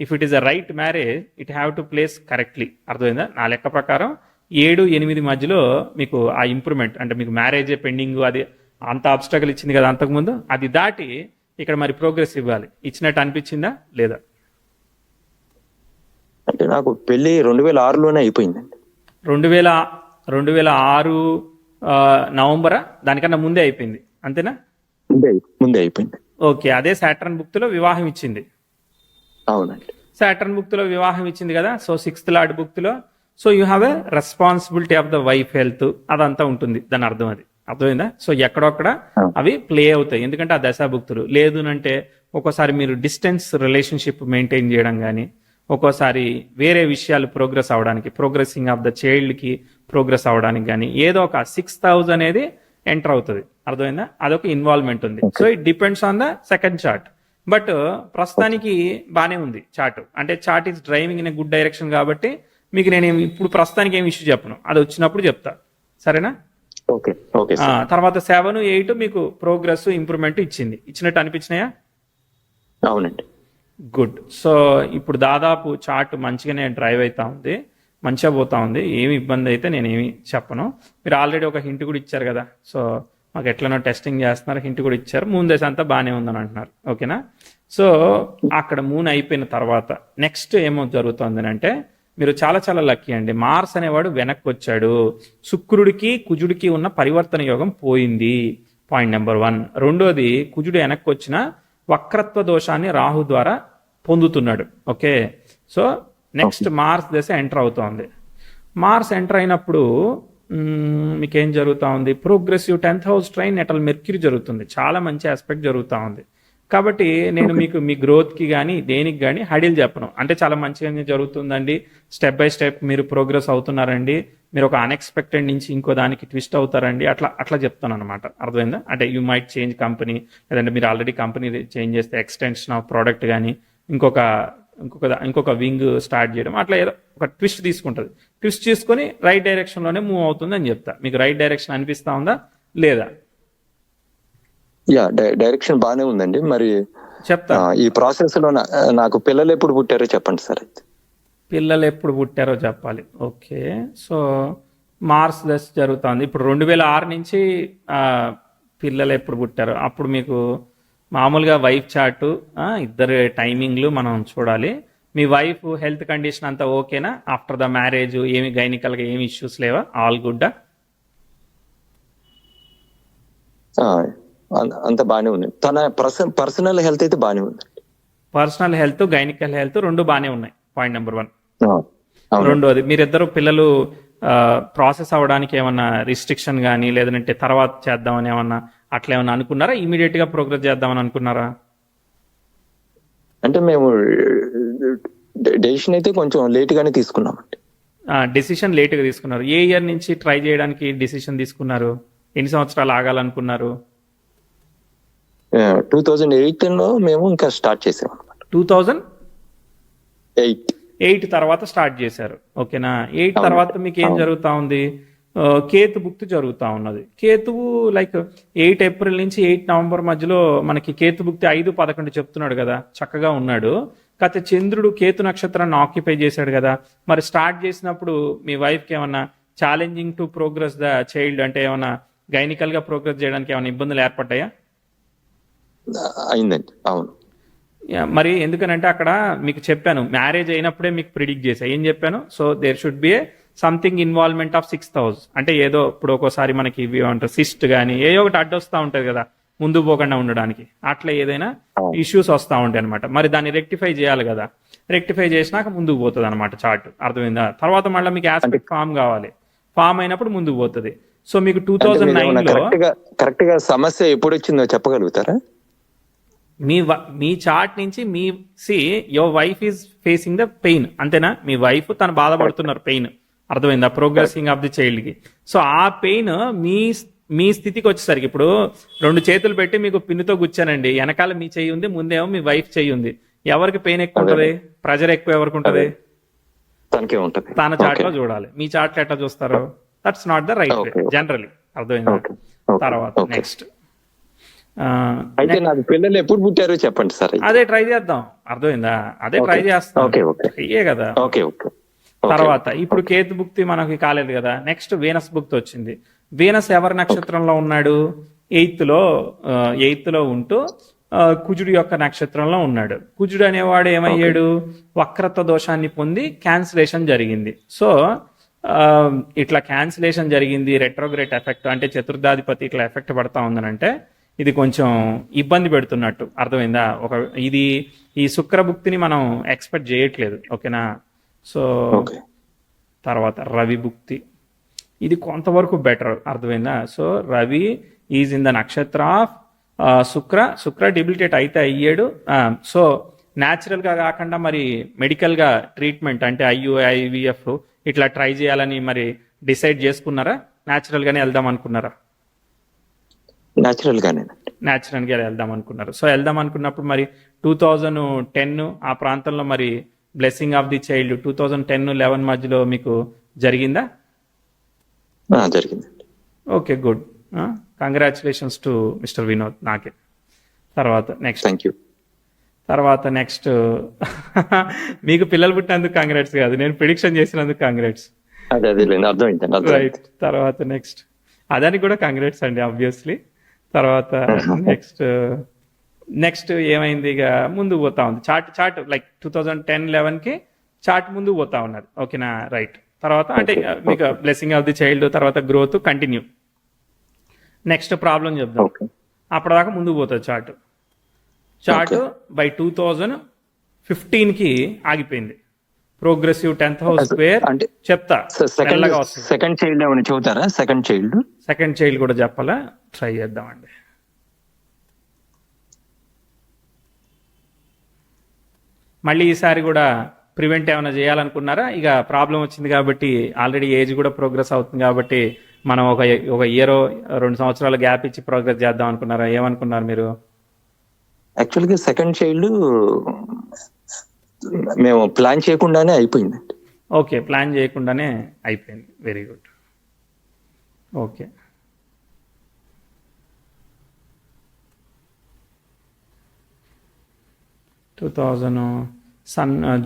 if it is a right marriage it have to place correctly. అర్థమైందా? నా లెక్క ప్రకారం 7-8 మధ్యలో మీకు ఆ ఇంప్రూవ్మెంట్, అంటే మీకు మ్యారేజే పెండింగ్, అది అంత అబ్స్ట్రగల్ ఇచ్చింది కదా అంతకుముందు, అది దాటి ఇక్కడ మరి ప్రోగ్రెస్ ఇవ్వాలి. ఇచ్చినట్టు అనిపించిందా లేదా? అంటే నాకు పెళ్లి 2006లోనే అయిపోయిందండి. 2006 నవంబరా, దానికన్నా ముందే అయిపోయింది, అంతేనా? ముందే అయిపోయింది. ఓకే, అదే సాటర్న్ భుక్తిలో వివాహం ఇచ్చింది. అవునండి, సాటర్న్ భుక్తిలో వివాహం ఇచ్చింది కదా. సో 6th లార్డ్ భుక్తిలో, so you have a responsibility of the wife health, అదంతా ఉంటుంది. దాని అర్థం అది అర్థమైందా? సో ఎక్కడొక్కడ అవి ప్లే అవుతాయి, ఎందుకంటే ఆ దశాభుక్తులు. లేదు అంటే ఒక్కోసారి మీరు డిస్టెన్స్ రిలేషన్షిప్ మెయింటైన్ చేయడం కానీ, ఒక్కోసారి వేరే విషయాలు ప్రోగ్రెస్ అవడానికి, ప్రోగ్రెసింగ్ ఆఫ్ ద చైల్డ్కి ప్రోగ్రెస్ అవడానికి కానీ ఏదో ఒక 6th హౌస్ అనేది ఎంటర్ అవుతుంది. అర్థమైందా? అదొక ఇన్వాల్వ్మెంట్ ఉంది. So it depends on the second chart. But ప్రస్తుతానికి బాగానే ఉంది చార్ట్. అంటే chart is driving in a good direction కాబట్టి మీకు నేను ఇప్పుడు ప్రస్తుతానికి ఏమి ఇష్యూ చెప్పను, అది వచ్చినప్పుడు చెప్తా, సరేనా? తర్వాత 7, 8 మీకు ప్రోగ్రెస్, ఇంప్రూవ్మెంట్ ఇచ్చినట్టు అనిపించినాయా? అవునండి. గుడ్. సో ఇప్పుడు దాదాపు చార్ట్ మంచిగానే డ్రైవ్ అవుతా ఉంది, మంచిగా పోతా ఉంది. ఏమి ఇబ్బంది అయితే నేనేమి చెప్పను. మీరు ఆల్రెడీ ఒక హింట్ కూడా ఇచ్చారు కదా. సో మాకు ఎట్లనో టెస్టింగ్ చేస్తున్నారు, హింట్ కూడా ఇచ్చారు. మూన్ దశ అంతా బాగానే ఉందని అంటున్నారు. ఓకేనా? సో అక్కడ మూన్ అయిపోయిన తర్వాత నెక్స్ట్ ఏమో జరుగుతుంది అంటే, మీరు చాలా చాలా లక్కీ అండి. మార్స్ అనేవాడు వెనక్కి వచ్చాడు. శుక్రుడికి కుజుడికి ఉన్న పరివర్తన యోగం పోయింది, పాయింట్ నెంబర్ 1. రెండోది, కుజుడు వెనక్కి వచ్చిన వక్రత్వ దోషాన్ని రాహు ద్వారా పొందుతున్నాడు. ఓకే, సో నెక్స్ట్ మార్స్ దశ ఎంటర్ అవుతోంది. మార్స్ ఎంటర్ అయినప్పుడు మీకేం జరుగుతూ ఉంది? Progressive 10th house train natal mercury జరుగుతుంది. చాలా మంచి ఆస్పెక్ట్ జరుగుతూ ఉంది. కాబట్టి నేను మీకు మీ గ్రోత్కి కానీ దేనికి కానీ హడిల్ చెప్పను. అంటే చాలా మంచిగా జరుగుతుందండి, స్టెప్ బై స్టెప్ మీరు ప్రోగ్రెస్ అవుతున్నారండి, మీరు ఒక అన్ఎక్స్పెక్టెడ్ నుంచి ఇంకో దానికి ట్విస్ట్ అవుతారండి, అట్లా చెప్తాను అనమాట. అర్థమైందా? అంటే యూ మైట్ చేంజ్ కంపెనీ, లేదంటే మీరు ఆల్రెడీ కంపెనీ చేంజ్ చేస్తే ఎక్స్టెన్షన్ ఆఫ్ ప్రోడక్ట్ కానీ ఇంకొక వింగ్ స్టార్ట్ చేయడం, అట్లా ఏదో ఒక ట్విస్ట్ తీసుకుంటుంది. ట్విస్ట్ తీసుకొని రైట్ డైరెక్షన్లోనే మూవ్ అవుతుంది అని చెప్తా. మీకు రైట్ డైరెక్షన్ అనిపిస్తా ఉందా లేదా? డైరెక్షన్ బాగానే ఉందండి. మరి చెప్తా, ఈ ప్రాసెస్ లో నాకు పిల్లలు ఎప్పుడు పుట్టారో చెప్పండి సార్. అయితే పిల్లలు ఎప్పుడు పుట్టారో చెప్పాలి. ఓకే, సో మార్స్ దశ జరుగుతుంది. ఇప్పుడు 2006 నుంచి పిల్లలు ఎప్పుడు పుట్టారు, అప్పుడు మీకు మామూలుగా వైఫ్ చార్టు, ఇద్దరు టైమింగ్లు మనం చూడాలి. మీ వైఫ్ హెల్త్ కండిషన్ అంతా ఓకేనా? ఆఫ్టర్ ద మ్యారేజ్ ఏమి గైనికల్గా ఏమి ఇష్యూస్ లేవా? ఆల్ గుడ్డా? అంత బాగానే ఉంది. తన పర్సనల్ హెల్త్ అయితే బాగానే ఉంది. పర్సనల్ హెల్త్, గైనికల్ హెల్త్ రెండు బాగానే ఉన్నాయి, పాయింట్ నెంబర్ 1. రెండోది, మీరిద్దరు పిల్లలు ప్రాసెస్ అవ్వడానికి ఏమన్నా రిస్ట్రిక్షన్ కానీ, లేదంటే తర్వాత చేద్దామని ఏమన్నా అట్లా ఏమన్నా అనుకున్నారా? ఇమీడియట్ గా ప్రోగ్రెస్ చేద్దామని అనుకున్నారా? అంటే మేము డెసిషన్ అయితే కొంచెం లేట్ గానే తీసుకున్నామండి. డెసిషన్ లేట్ గా తీసుకున్నారు. ఏ ఇయర్ నుంచి ట్రై చేయడానికి డెసిషన్ తీసుకున్నారు? ఎన్ని సంవత్సరాలు ఆగాలనుకున్నారు? 2008లో మేము ఇంకా స్టార్ట్ చేసాం అనమాట. 2008 తర్వాత స్టార్ట్ చేశారు. ఓకేనా? 8 తర్వాత మీకు ఏం జరుగుతా ఉంది? కేతు భుక్తి జరుగుతా ఉన్నది. కేతువు లైక్ 8 ఏప్రిల్ నుంచి 8 నవంబర్ మధ్యలో మనకి కేతు భుక్తి 5-11 చెప్తున్నాడు కదా, చక్కగా ఉన్నాడు. కాకపోతే చంద్రుడు కేతు నక్షత్రాన్ని ఆక్యుపై చేశాడు కదా, మరి స్టార్ట్ చేసినప్పుడు మీ వైఫ్కి ఏమన్నా challenging to progress the child, అంటే ఏమన్నా గైనికల్ గా ప్రోగ్రెస్ చేయడానికి ఏమైనా ఇబ్బందులు ఏర్పడ్డాయా? అయిందండి. అవును. మరి ఎందుకనంటే అక్కడ మీకు చెప్పాను, మ్యారేజ్ అయినప్పుడే మీకు ప్రిడిక్ట్ చేశా. ఏం చెప్పాను? So there should be a something involvement of 6,000. అంటే ఏదో ఇప్పుడు ఒక్కోసారి మనకి ఇవి అంటారు సిస్ట్ కానీ ఏ ఒకటి అడ్డొస్తా ఉంటది కదా ముందు పోకుండా ఉండడానికి, అట్లా ఏదైనా ఇష్యూస్ వస్తూ ఉంటాయి అనమాట. మరి దాన్ని రెక్టిఫై చేయాలి కదా, రెక్టిఫై చేసినాక ముందుకు పోతుంది అనమాట చార్ట్. అర్థమైందా? తర్వాత మళ్ళీ మీకు ఆస్పెక్ట్ ఫామ్ కావాలి, ఫామ్ అయినప్పుడు ముందుకు పోతుంది. సో మీకు 2009లో కరెక్ట్ గా సమస్య ఎప్పుడు వచ్చిందో చెప్పగలుగుతారా? మీ చార్ట్ నుంచి me your wife is facing the pain, అంతేనా? మీ వైఫ్ తను బాధపడుతున్నారు పెయిన్, అర్థమైందా? ప్రోగ్రెసింగ్ ఆఫ్ ది చైల్డ్ కి. సో ఆ పెయిన్ మీ స్థితికి వచ్చేసరికి ఇప్పుడు 2 చేతులు పెట్టి మీకు పిన్నుతో గుచ్చానండి, వెనకాల మీ చెయ్యి ఉంది, ముందేమో మీ వైఫ్ చెయ్యి ఉంది. ఎవరికి పెయిన్ ఎక్కువ ఉంటది, ప్రెజర్ ఎక్కువ ఎవరికి ఉంటది? తనకే ఉంటది. తన చార్ట్ లో చూడాలి. మీ చార్ట్ లో ఎట్లా చూస్తారు? That's not the right way generally. అర్థమైందా? తర్వాత నెక్స్ట్ అయితే నాకు పిల్లలు ఎప్పుడు పుట్టారో చెప్పండి సార్. అదే ట్రై చేద్దాం. అర్థమైందా? అదే ట్రై చేస్తాం. అయ్యే కదా. తర్వాత ఇప్పుడు కేతు భుక్తి మనకి కాలేదు కదా, నెక్స్ట్ వీనస్ భుక్తి వచ్చింది. వీనస్ ఎవరి నక్షత్రంలో ఉన్నాడు? 8th లో ఉంటూ కుజుడు యొక్క నక్షత్రంలో ఉన్నాడు. కుజుడు అనేవాడు ఏమయ్యాడు? వక్రత్వ దోషాన్ని పొంది క్యాన్సిలేషన్ జరిగింది. సో ఇట్లా క్యాన్సిలేషన్ జరిగింది, రెట్రోగ్రేట్ ఎఫెక్ట్, అంటే చతుర్థాధిపతి ఇట్లా ఎఫెక్ట్ పడతా ఉందనంటే ఇది కొంచెం ఇబ్బంది పెడుతున్నట్టు. అర్థమైందా? ఈ శుక్రభుక్తిని మనం ఎక్స్పెక్ట్ చేయట్లేదు. ఓకేనా? సో తర్వాత రవి భుక్తి, ఇది కొంతవరకు బెటర్. అర్థమైందా? So Ravi is in the నక్షత్ర ఆఫ్ శుక్ర డిబిలిటేట్ అయితే అయ్యాడు. సో న్యాచురల్ గా కాకుండా మరి మెడికల్ గా ట్రీట్మెంట్ అంటే IUI-IVF ఇట్లా ట్రై చేయాలని మరి డిసైడ్ చేసుకున్నారా? న్యాచురల్ గానే వెళ్దాం అనుకున్నారా? న్యాచురల్ గానే వెళ్దాం అనుకున్నారు. సో వెళ్దాం అనుకున్నప్పుడు మరి 2010 ఆ ప్రాంతంలో మరి బ్లెస్సింగ్ ఆఫ్ ది చైల్డ్ 2010-11 మధ్యలో మీకు జరిగిందా? జరిగింది. Okay, good. Congratulations to mister Vinod. నాకే. తర్వాత నెక్స్ట్ మీకు పిల్లలు పుట్టినందుకు కాంగ్రాట్స్ కాదు, నేను ప్రిడిక్షన్ చేసినందుకు కాంగ్రాట్స్. రైట్. తర్వాత అదానికి కూడా కాంగ్రాట్స్ అండి ఆబ్వియస్లీ. తర్వాత నెక్స్ట్ ఏమైంది? ఇక ముందు పోతా ఉంది చార్ట్ లైక్ 2010-11 కి చార్ట్ ముందు పోతా ఉన్నది. ఓకేనా? రైట్. తర్వాత అంటే మీకు బ్లెస్సింగ్ ఆఫ్ ది చైల్డ్, తర్వాత గ్రోత్ కంటిన్యూ. నెక్స్ట్ ప్రాబ్లం చెప్దాం. అప్పటిదాకా ముందుకు పోతుంది చార్ట్ బై 2015 కి ఆగిపోయింది. ప్రోగ్రెసివ్ 10th హౌస్ స్క్వేర్ చెప్తా. సెకండ్ చైల్డ్ ఏమైనా చెబుతారా? సెకండ్ చైల్డ్ కూడా చెప్పాలా? ట్రై చేద్దామండి. మళ్ళీ ఈసారి కూడా ప్రివెంట్ ఏమైనా చేయాలనుకున్నారా? ఇక ప్రాబ్లం వచ్చింది కాబట్టి, ఆల్రెడీ ఏజ్ కూడా ప్రోగ్రెస్ అవుతుంది కాబట్టి మనం ఒక ఇయర్ 2 సంవత్సరాలు గ్యాప్ ఇచ్చి ప్రోగ్రెస్ చేద్దాం అనుకున్నారా? ఏమనుకున్నారు మీరు? యాక్చువల్గా సెకండ్ చైల్డ్ మేము ప్లాన్ చేయకుండానే అయిపోయింది. ఓకే, ప్లాన్ చేయకుండానే అయిపోయింది. Very good. ఓకే.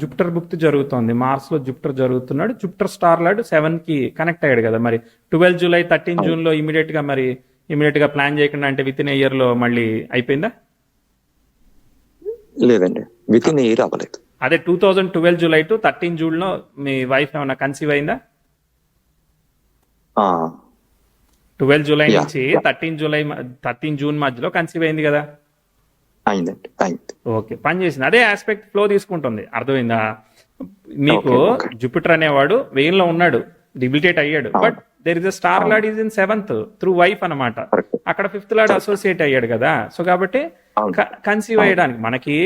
జూపిటర్ భుక్తి జరుగుతోంది. మార్స్ లో జూపిటర్ జరుగుతున్నాడు. జూపిటర్ స్టార్ లార్డ్ 7 కి కనెక్ట్ అయ్యాడు కదా. మరి 12 జూలై 13 జూన్ లో ఇమీడియట్ గా ప్లాన్ చేయకుండా, అంటే విత్ ఇన్ ఇయర్ లో మళ్ళీ అయిపోయిందా? లేదండి, విత్ ఇన్ ఇయర్ అవ్వలేదు. అదే 2012 జూలై టు 13 జూన్ లో మీ వైఫ్ ఏమైనా కన్సీవ్ అయిందా? 12 జూలై నుంచి 13 జూన్ మధ్యలో కన్సీవ్ అయింది కదా? ఓకే, పని చేసింది. అదే ఆస్పెక్ట్ ఫ్లో తీసుకుంటుంది. అర్థమైందా? మీకు జూపిటర్ అనేవాడు వెయిన్లో ఉన్నాడు, డిబిలిటేట్ అయ్యాడు, but there is a star lord is in 7th through wife అన్నమాట. అక్కడ 5th లార్డ్ అసోసియేట్ అయ్యాడు కదా. సో కాబట్టి కన్సీవ్ అయ్యడానికి మనకి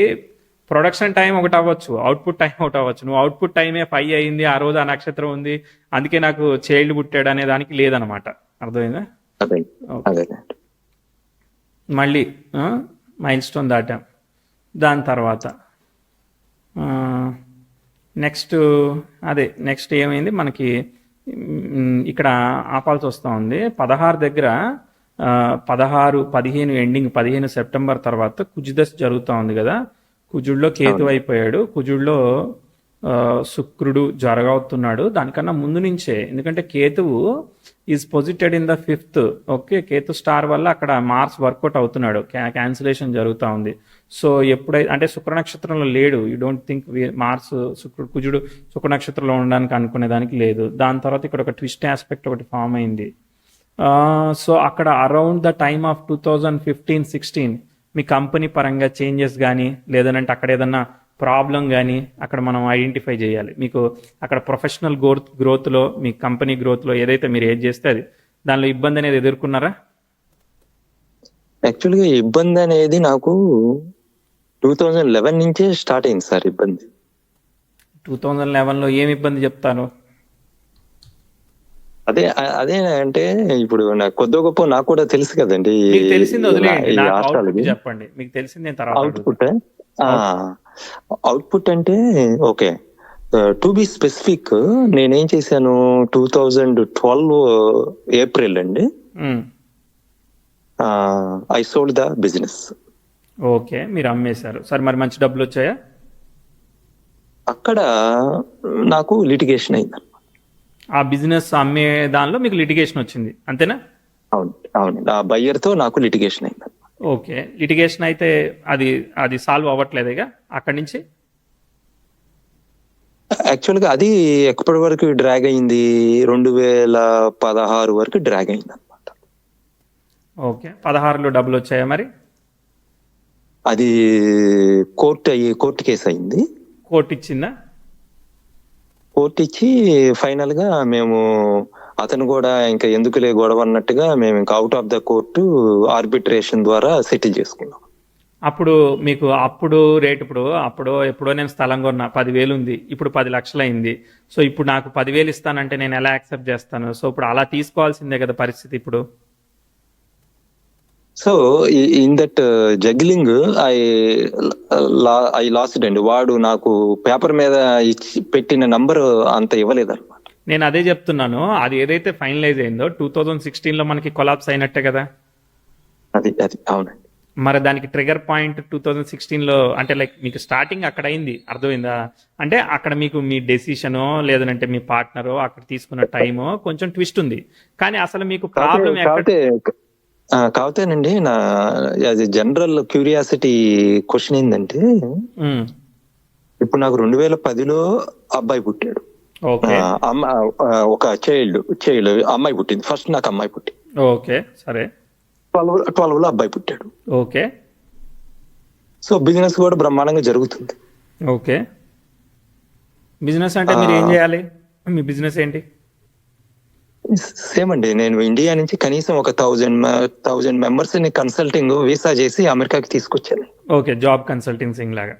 ప్రొడక్షన్ టైం ఒకటి అవ్వచ్చు, అవుట్పుట్ టైం ఒకటి అవ్వచ్చు. నువ్వు అవుట్పుట్ టైమే 5 అయింది, ఆ రోజు ఆ నక్షత్రం ఉంది, అందుకే నాకు చైల్డ్ పుట్టాడు అనే దానికి లేదనమాట. అర్థమైందా? మళ్ళీ మైల్ స్టోన్ దాటాం. దాని తర్వాత నెక్స్ట్ నెక్స్ట్ ఏమైంది మనకి ఇక్కడ ఆపాల్సి వస్తూ ఉంది 16 దగ్గర 15 ఎండింగ్ 15 సెప్టెంబర్ తర్వాత కుజదశ జరుగుతూ ఉంది కదా. కుజుడిలో కేతు అయిపోయాడు, కుజుడిలో శుక్రుడు జరగవుతున్నాడు. దానికన్నా ముందు నుంచే, ఎందుకంటే కేతువు is posited in the 5th. Okay, Ketu star వల్ల అక్కడ మార్స్ వర్కౌట్ అవుతున్నాడు, క్యాన్సిలేషన్ జరుగుతూ ఉంది. సో ఎప్పుడైతే అంటే శుక్ర నక్షత్రంలో లేడు, యూ డోంట్ థింక్ మార్స్ కుజుడు శుక్ర నక్షత్రంలో ఉండడానికి అనుకునే దానికి లేదు. దాని తర్వాత ఇక్కడ ఒక ట్విస్ట్ ఆస్పెక్ట్ ఒకటి ఫామ్ అయింది. సో అక్కడ around the time of 2015-16 me company పరంగా చేంజెస్ కానీ లేదనంటే అక్కడ ఏదన్నా ప్రాబ్లం కానీ అక్కడ మనం ఐడెంటిఫై చేయాలి. మీకు అక్కడ ప్రొఫెషనల్ గ్రోత్లో మీ కంపెనీ గ్రోత్లో ఏదైతే మీరు ఏది చేస్తే అది దానిలో ఇబ్బంది అనేది ఎదుర్కొన్నారా? యాక్చువల్గా ఇబ్బంది అనేది నాకు 2011 నుంచే స్టార్ట్ అయింది సార్. ఇబ్బంది 2011లో ఏమి ఇబ్బంది చెప్తాను? అదే అంటే ఇప్పుడు నాకు కొద్ది గొప్ప నాకు కూడా తెలుసు కదండి. మీకు తెలిసింది వదిలేయండి, నాకు అవుట్పుట్ చెప్పండి. మీకు తెలిసింది నేను తర్వాత అవుట్పుట్ అంటే ఓకే, టు బి స్పెసిఫిక్ నేనేం చేశాను 2012 ఏప్రిల్ అండి, I sold the business. Okay, మీరు అమ్మేశారు. సరే, మరి మంచి డబ్బులు వచ్చాయా? అక్కడ నాకు లిటిగేషన్ అయింది. ఆ బిజినెస్ అమ్మే దానిలో మీకు లిటిగేషన్ వచ్చింది, అంతేనా? అవును అవును, ఆ బయ్యర్ తో నాకు లిటిగేషన్ అయింది. ఓకే, లిటిగేషన్ అయితే అది సాల్వ్ అవ్వట్లేదుగా అక్కడి నుంచి? యాక్చువల్గా అది ఎప్పటి వరకు డ్రాగ్ అయింది, 2016 వరకు డ్రాగ్ అయింది అనమాట. ఓకే, 16లో డబ్బులు వచ్చాయా మరి? అది కోర్టు కేసు అయింది. కోర్టు ఇచ్చిందా? కోర్టు ఇచ్చి ఫైనల్ గా మేము అతను కూడా ఇంకా ఎందుకులే గొడవ అన్నట్టుగా మేము ఇంకా out of the court arbitration ద్వారా సెటిల్ చేసుకున్నాం. అప్పుడు మీకు రేట్ ఎప్పుడో నేను స్థలం కొన్నా 10,000 ఉంది, ఇప్పుడు 10 లక్షలు అయింది. సో ఇప్పుడు నాకు 10,000 ఇస్తానంటే నేను ఎలా యాక్సెప్ట్ చేస్తాను? సో ఇప్పుడు అలా తీసుకోవాల్సిందే కదా పరిస్థితి ఇప్పుడు. So in that juggling I last అండి. వాడు నాకు పేపర్ మీద ఇచ్చి పెట్టిన నంబర్ అంత ఇవ్వలేదు అనమాట. నేను అదే చెప్తున్నాను, అది ఏదైతే ఫైనలైజ్ అయిందో 2016లో మనకి కొలాప్స్ అయినట్టే కదా. అది అవునండి. మరి దానికి ట్రిగర్ పాయింట్ 2016లో అంటే లైక్ మీకు స్టార్టింగ్ అక్కడ అయింది, అర్థమైందా? అంటే అక్కడ మీకు మీ డెసిషనో లేదంటే మీ పార్ట్నరో అక్కడ తీసుకున్న టైమో కొంచెం ట్విస్ట్ ఉంది. కానీ అసలు మీకు ప్రాబ్లం కాకపోతేనండి, నా as a general curiosity question ఏంటంటే, ఇప్పుడు నాకు 2010లో అబ్బాయి పుట్టాడు, ఒక చైల్డ్ అమ్మాయి పుట్టింది. ఫస్ట్ నాకు అమ్మాయి పుట్టింది. ఓకే, సరే. 12లో అబ్బాయి పుట్టాడు. ఓకే, సో బిజినెస్ కూడా బ్రహ్మాండంగా జరుగుతుంది. ఓకే, బిజినెస్ అంటే మీరు ఏం చేయాలి? మీ బిజినెస్ ఏంటి? సేమ్ అండి, నేను ఇండియా నుంచి కనీసం ఒక 1000 మెంబర్స్ ని కన్సల్టింగ్ వీసా చేసి అమెరికాకి తీసుకొచ్చాను. ఓకే, జాబ్ కన్సల్టింగ్ లాగా,